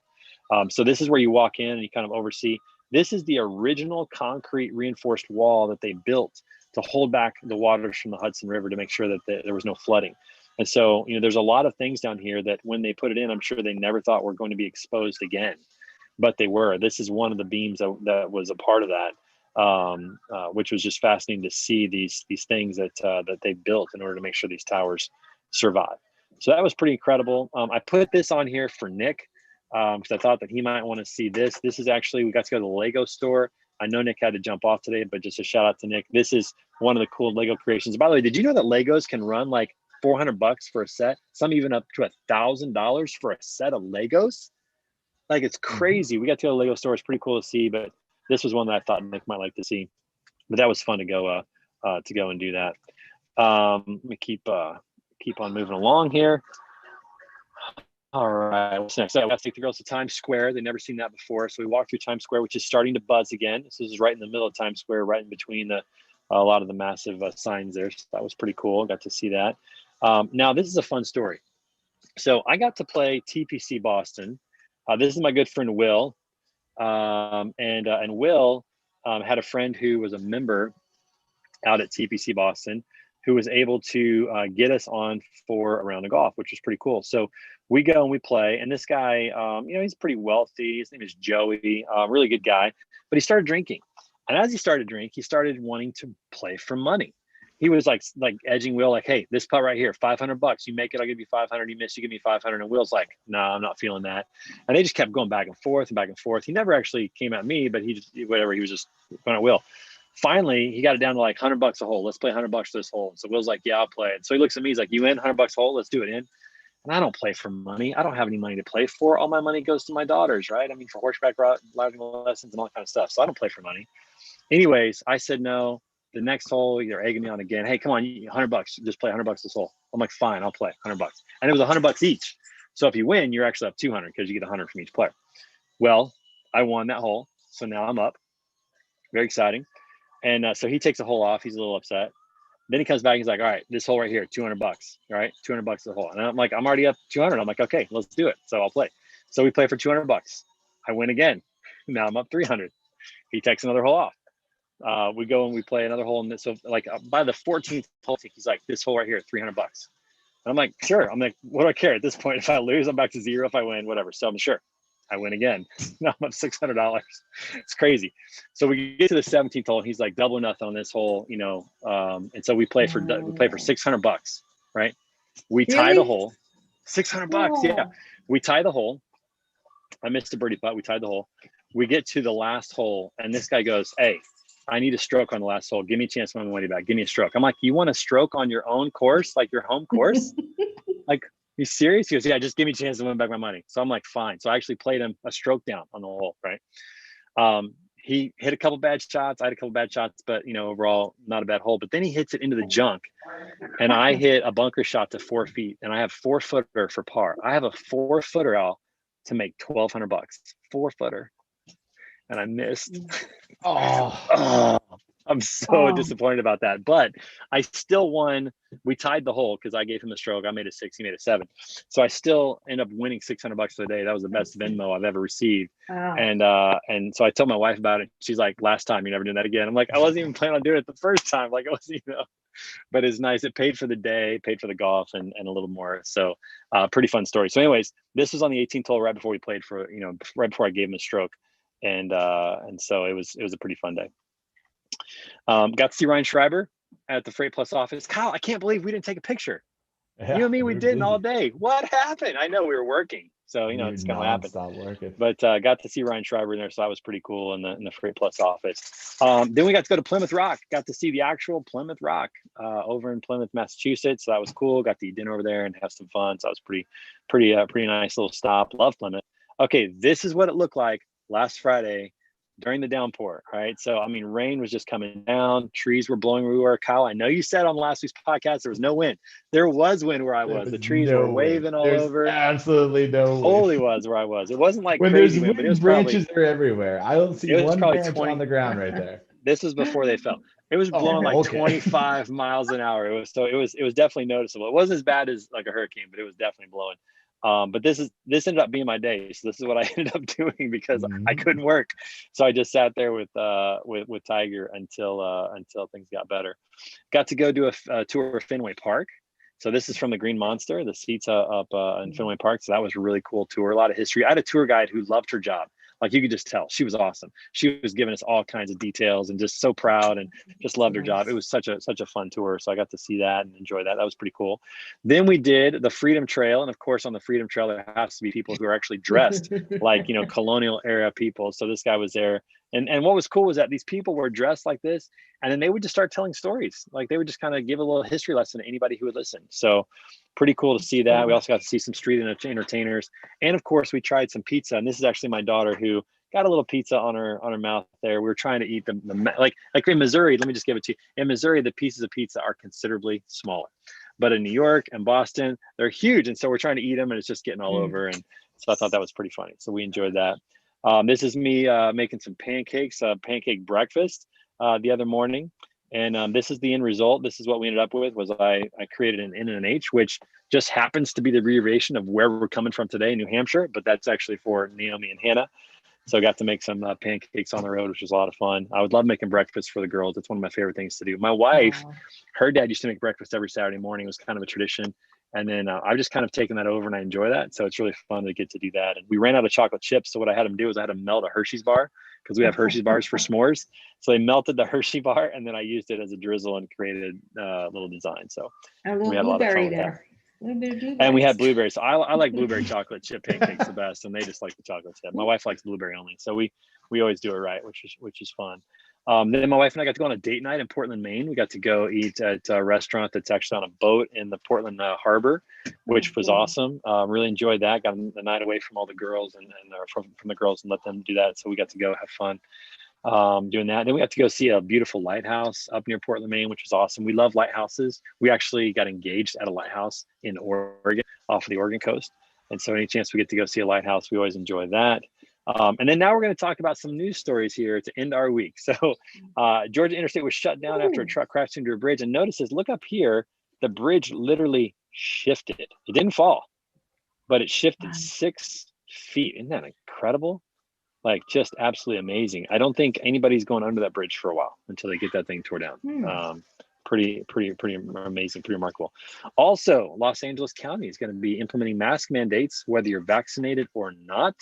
So this is where you walk in and you kind of oversee. This is the original concrete reinforced wall that they built to hold back the waters from the Hudson River to make sure that there was no flooding. And so, there's a lot of things down here that when they put it in, I'm sure they never thought were going to be exposed again, but they were. This is one of the beams that was a part of that, which was just fascinating to see these things that they built in order to make sure these towers survive. So that was pretty incredible. I put this on here for Nick because I thought that he might want to see this. This is actually, we got to go to the Lego store. I know Nick had to jump off today, but just a shout out to Nick. This is one of the cool Lego creations. By the way, did you know that Legos can run like $400 for a set? Some even up to $1,000 for a set of Legos. Like, it's crazy. We got to go to the Lego store. It's pretty cool to see, but this was one that I thought Nick might like to see. But that was fun to go and do that. Let me keep on moving along here. All right, what's next? I got to take the girls to Times Square. They've never seen that before. So we walked through Times Square, which is starting to buzz again. So this is right in the middle of Times Square, right in between a lot of the massive signs there. So that was pretty cool. Got to see that. Now, this is a fun story. So I got to play TPC Boston. This is my good friend, Will. And Will had a friend who was a member out at TPC Boston who was able to get us on for a round of golf, which was pretty cool. So we go and we play, and this guy, he's pretty wealthy. His name is Joey, really good guy, but he started drinking. And as he started to drink, he started wanting to play for money. He was like edging Will, like, hey, this putt right here, $500. You make it, I'll give you 500. You miss, you give me 500. And Will's like, no, I'm not feeling that. And they just kept going back and forth and back and forth. He never actually came at me, but he was just going at Will. finally he got it down to like $100 a hole. Let's play $100 for this hole. So Will's like, yeah, I'll play it. So he looks at me, he's like, you in? $100 a hole? Let's do it in. And I don't play for money. I don't have any money to play for. All my money goes to my daughters, right? I mean, for horseback riding lessons and all that kind of stuff. So I don't play for money. Anyways, I said no. The next hole, you're egging me on again. Hey, come on, $100. Just play $100 this hole. I'm like, fine, I'll play $100. And it was $100 each. So if you win, you're actually up 200 because you get 100 from each player. Well, I won that hole. So now I'm up. Very exciting. And so he takes a hole off. He's a little upset. Then he comes back. He's like, all right, this hole right here, $200. All right, $200 a hole. And I'm like, I'm already up 200. I'm like, okay, let's do it. So I'll play. So we play for $200. I win again. Now I'm up 300. He takes another hole off. We go and we play another hole. And so like by the 14th hole, he's like, this hole right here, $300. And I'm like, sure. I'm like, what do I care at this point? If I lose, I'm back to zero. If I win, whatever. So I'm sure. I win again. Now I'm up $600. It's crazy. So we get to the 17th hole. And he's like, double nothing on this hole, you know. And so we play for $600, right? We tie the hole. $600, yeah. We tie the hole. I missed a birdie putt. We tied the hole. We get to the last hole, and this guy goes, hey, I need a stroke on the last hole. Give me a chance to win my money back. Give me a stroke. I'm like, you want a stroke on your own course, like your home course? Like, you serious? He goes, yeah, just give me a chance to win back my money. So I'm like, fine. So I actually played him a stroke down on the hole, right? He hit a couple bad shots. I had a couple bad shots, but, you know, overall, not a bad hole. But then he hits it into the junk, and I hit a bunker shot to 4 feet, and I have 4-footer for par. I have a 4-footer out to make $1,200. 4-footer. And I missed. I'm so disappointed about that. But I still won. We tied the hole because I gave him a stroke. I made a 6. He made a 7. So I still end up winning $600 for the day. That was the best Venmo I've ever received. Wow. And so I told my wife about it. She's like, last time, you're never doing that again. I'm like, I wasn't even planning on doing it the first time. Like, it wasn't, you know. But it's nice. It paid for the day, paid for the golf, and a little more. So pretty fun story. So anyways, this was on the 18th hole right before we played for, you know, right before I gave him a stroke. And so it was a pretty fun day. Got to see Ryan Schreiber at the Freight Plus office. Kyle, I can't believe we didn't take a picture. Yeah, you and me, we didn't all day. What happened? I know we were working, so you know it's gonna happen. But got to see Ryan Schreiber in there, so that was pretty cool in the Freight Plus office. Then we got to go to Plymouth Rock. Got to see the actual Plymouth Rock over in Plymouth, Massachusetts. So that was cool. Got to eat dinner over there and have some fun. So that was pretty nice little stop. Love Plymouth. Okay, this is what it looked like last Friday during the downpour, right? So, I mean, rain was just coming down. Trees were blowing where we were. Kyle, I know you said on last week's podcast there was no wind. There was wind where I was. The trees were waving all over. Absolutely no wind. Totally was where I was. It wasn't like when crazy there's wind, but it was branches probably, are everywhere. I don't see one branch 20, on the ground right there. This was before they fell. It was blowing 25 miles an hour. It was definitely noticeable. It wasn't as bad as like a hurricane, but it was definitely blowing. But this ended up being my day. So this is what I ended up doing because I couldn't work. So I just sat there with Tiger until things got better. Got to go do a tour of Fenway Park. So this is from the Green Monster, the seats up in Fenway Park. So that was a really cool tour. A lot of history. I had a tour guide who loved her job. Like you could just tell she was awesome. She was giving us all kinds of details and just so proud and just loved her job. It was such a fun tour. So I got to see that and enjoy that. That was pretty cool. Then we did the Freedom Trail. And of course, on the Freedom Trail, there has to be people who are actually dressed like, you know, colonial era people. So this guy was there. And what was cool was that these people were dressed like this, and then they would just start telling stories. Like they would just kind of give a little history lesson to anybody who would listen. So pretty cool to see that. We also got to see some street entertainers. And of course, we tried some pizza. And this is actually my daughter who got a little pizza on her mouth there. We were trying to eat like in Missouri, let me just give it to you. In Missouri, the pieces of pizza are considerably smaller. But in New York and Boston, they're huge. And so we're trying to eat them and it's just getting all over. And so I thought that was pretty funny. So we enjoyed that. This is me making some pancakes, pancake breakfast the other morning. And this is the end result. This is what we ended up with was I created an N and an H, which just happens to be the abbreviation of where we're coming from today, New Hampshire, but that's actually for Naomi and Hannah. So I got to make some pancakes on the road, which was a lot of fun. I would love making breakfast for the girls. It's one of my favorite things to do. My wife, her dad used to make breakfast every Saturday morning. It was kind of a tradition. And then I've just kind of taken that over and I enjoy that. So it's really fun to get to do that. And we ran out of chocolate chips. So what I had them do is I had them melt a Hershey's bar because we have Hershey's bars for s'mores. So they melted the Hershey bar and then I used it as a drizzle and created a little design. So we had a lot of fun with that. And we had blueberries. So I like blueberry chocolate chip pancakes the best, and they just like the chocolate chip. My wife likes blueberry only, so we always do it right, which is fun. Then my wife and I got to go on a date night in Portland, Maine. We got to go eat at a restaurant that's actually on a boat in the Portland harbor, which was awesome. Really enjoyed that. Got the night away from all the girls and from the girls and let them do that. So we got to go have fun doing that. Then we got to go see a beautiful lighthouse up near Portland, Maine, which was awesome. We love lighthouses. We actually got engaged at a lighthouse in Oregon, off of the Oregon coast. And so any chance we get to go see a lighthouse, we always enjoy that. And then now we're going to talk about some news stories here to end our week. So Georgia Interstate was shut down after a truck crashed into a bridge. And notice this, look up here, the bridge literally shifted. It didn't fall, but it shifted 6 feet. Isn't that incredible? Like, just absolutely amazing. I don't think anybody's going under that bridge for a while until they get that thing tore down. Pretty amazing, pretty remarkable. Also, Los Angeles County is going to be implementing mask mandates, whether you're vaccinated or not.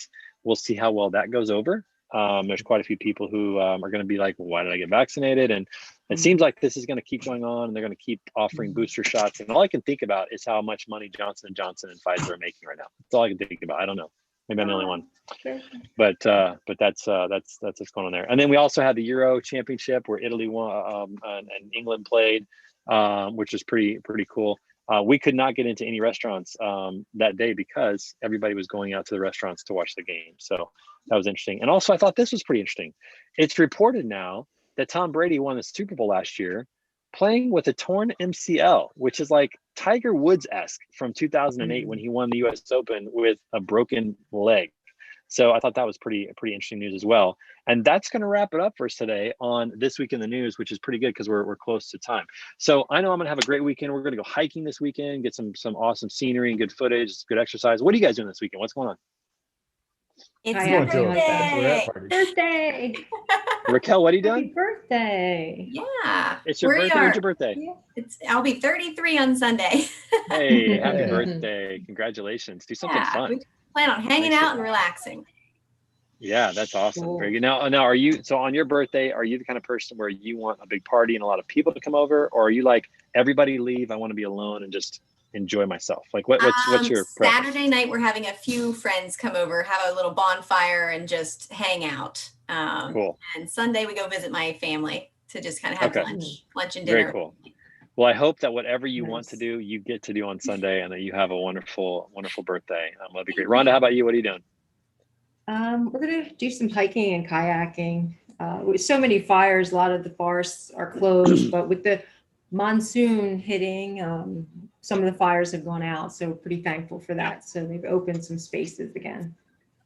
We'll see how well that goes over. There's quite a few people who are going to be like, well, why did I get vaccinated? And it seems like this is going to keep going on, and they're going to keep offering booster shots. And all I can think about is how much money Johnson & Johnson and Pfizer are making right now. That's all I can think about. I don't know. Maybe I'm the only one. But that's what's going on there. And then we also had the Euro Championship where Italy won and England played, which is pretty cool. We could not get into any restaurants that day because everybody was going out to the restaurants to watch the game. So that was interesting. And also, I thought this was pretty interesting. It's reported now that Tom Brady won the Super Bowl last year playing with a torn MCL, which is like Tiger Woods-esque from 2008 when he won the US Open with a broken leg. So I thought that was pretty interesting news as well. And that's going to wrap it up for us today on This Week in the News, which is pretty good because we're close to time. So I know I'm going to have a great weekend. We're going to go hiking this weekend, get some awesome scenery and good footage, good exercise. What are you guys doing this weekend? What's going on? It's going to a birthday. bachelorette party. Birthday. Raquel, what are you Happy doing? birthday. Yeah. It's your birthday. When's your birthday? I'll be 33 on Sunday. Hey, happy birthday. Congratulations. Do something fun. We plan on hanging out and relaxing. Yeah, that's awesome. Cool. Very good. Now, are you, so on your birthday, are you the kind of person where you want a big party and a lot of people to come over? Or are you like, everybody leave, I want to be alone and just enjoy myself? Like, what's your preference? Saturday night, we're having a few friends come over, have a little bonfire and just hang out. Cool. And Sunday, we go visit my family to just kind of have lunch and dinner. Very cool. Well, I hope that whatever you want to do, you get to do on Sunday and that you have a wonderful, wonderful birthday. That'll be great. Rhonda, how about you? What are you doing? We're going to do some hiking and kayaking. With so many fires, a lot of the forests are closed, but with the monsoon hitting, some of the fires have gone out. So pretty thankful for that. So they've opened some spaces again.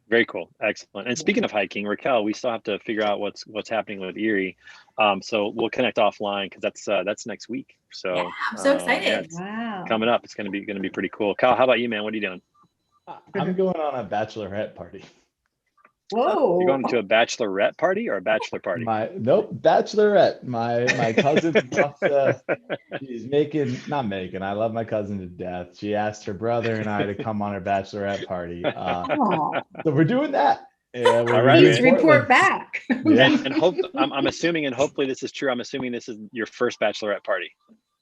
Very cool. Excellent. And speaking of hiking, Raquel, we still have to figure out what's happening with Erie. So we'll connect offline because that's next week. So yeah, I'm so excited. Wow. Coming up. It's going to be pretty cool. Kyle, how about you, man? What are you doing? I'm going on a bachelorette party. Whoa. You're going to a bachelorette party or a bachelor party? Bachelorette. My cousin she's I love my cousin to death. She asked her brother and I to come on her bachelorette party. So we're doing that. Yeah, all right. Please report back. Yeah. And I'm assuming, and hopefully this is true, I'm assuming this is your first bachelorette party.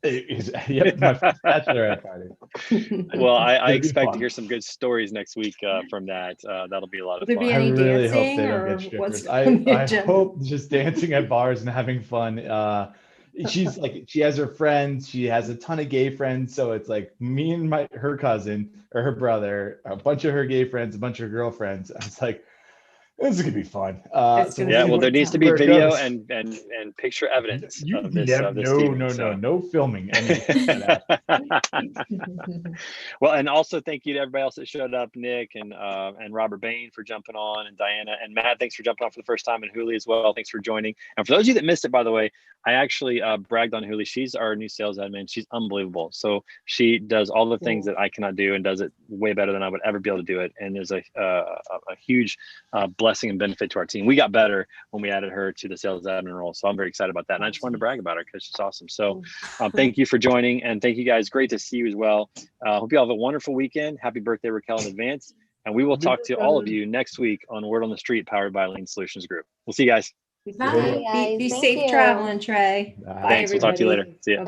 Yep, my first bachelorette party. Well, I expect to hear some good stories next week from that. That'll be a lot of fun. I really hope they don't get strippers. I hope just dancing at bars and having fun. She has her friends. She has a ton of gay friends. So it's like me and her cousin or her brother, a bunch of her gay friends, a bunch of her girlfriends. I was like, this is gonna be fun. Well, there needs to be video and picture evidence of this. No filming. Well, and also thank you to everybody else that showed up, Nick and Robert Bain for jumping on, and Diana and Matt, thanks for jumping on for the first time, and Huli as well. Thanks for joining. And for those of you that missed it, by the way, I actually bragged on Huli. She's our new sales admin. She's unbelievable. So she does all the things that I cannot do and does it way better than I would ever be able to do it. And there's a huge blessing and benefit to our team. We got better when we added her to the sales admin role. So I'm very excited about that. And I just wanted to brag about her because she's awesome. So thank you for joining. And thank you guys. Great to see you as well. Hope you all have a wonderful weekend. Happy birthday, Raquel, in advance. And we will talk to all of you next week on Word on the Street, powered by Lean Solutions Group. We'll see you guys. Bye. Be safe traveling, Trey. Thanks. We'll talk to you later. See ya.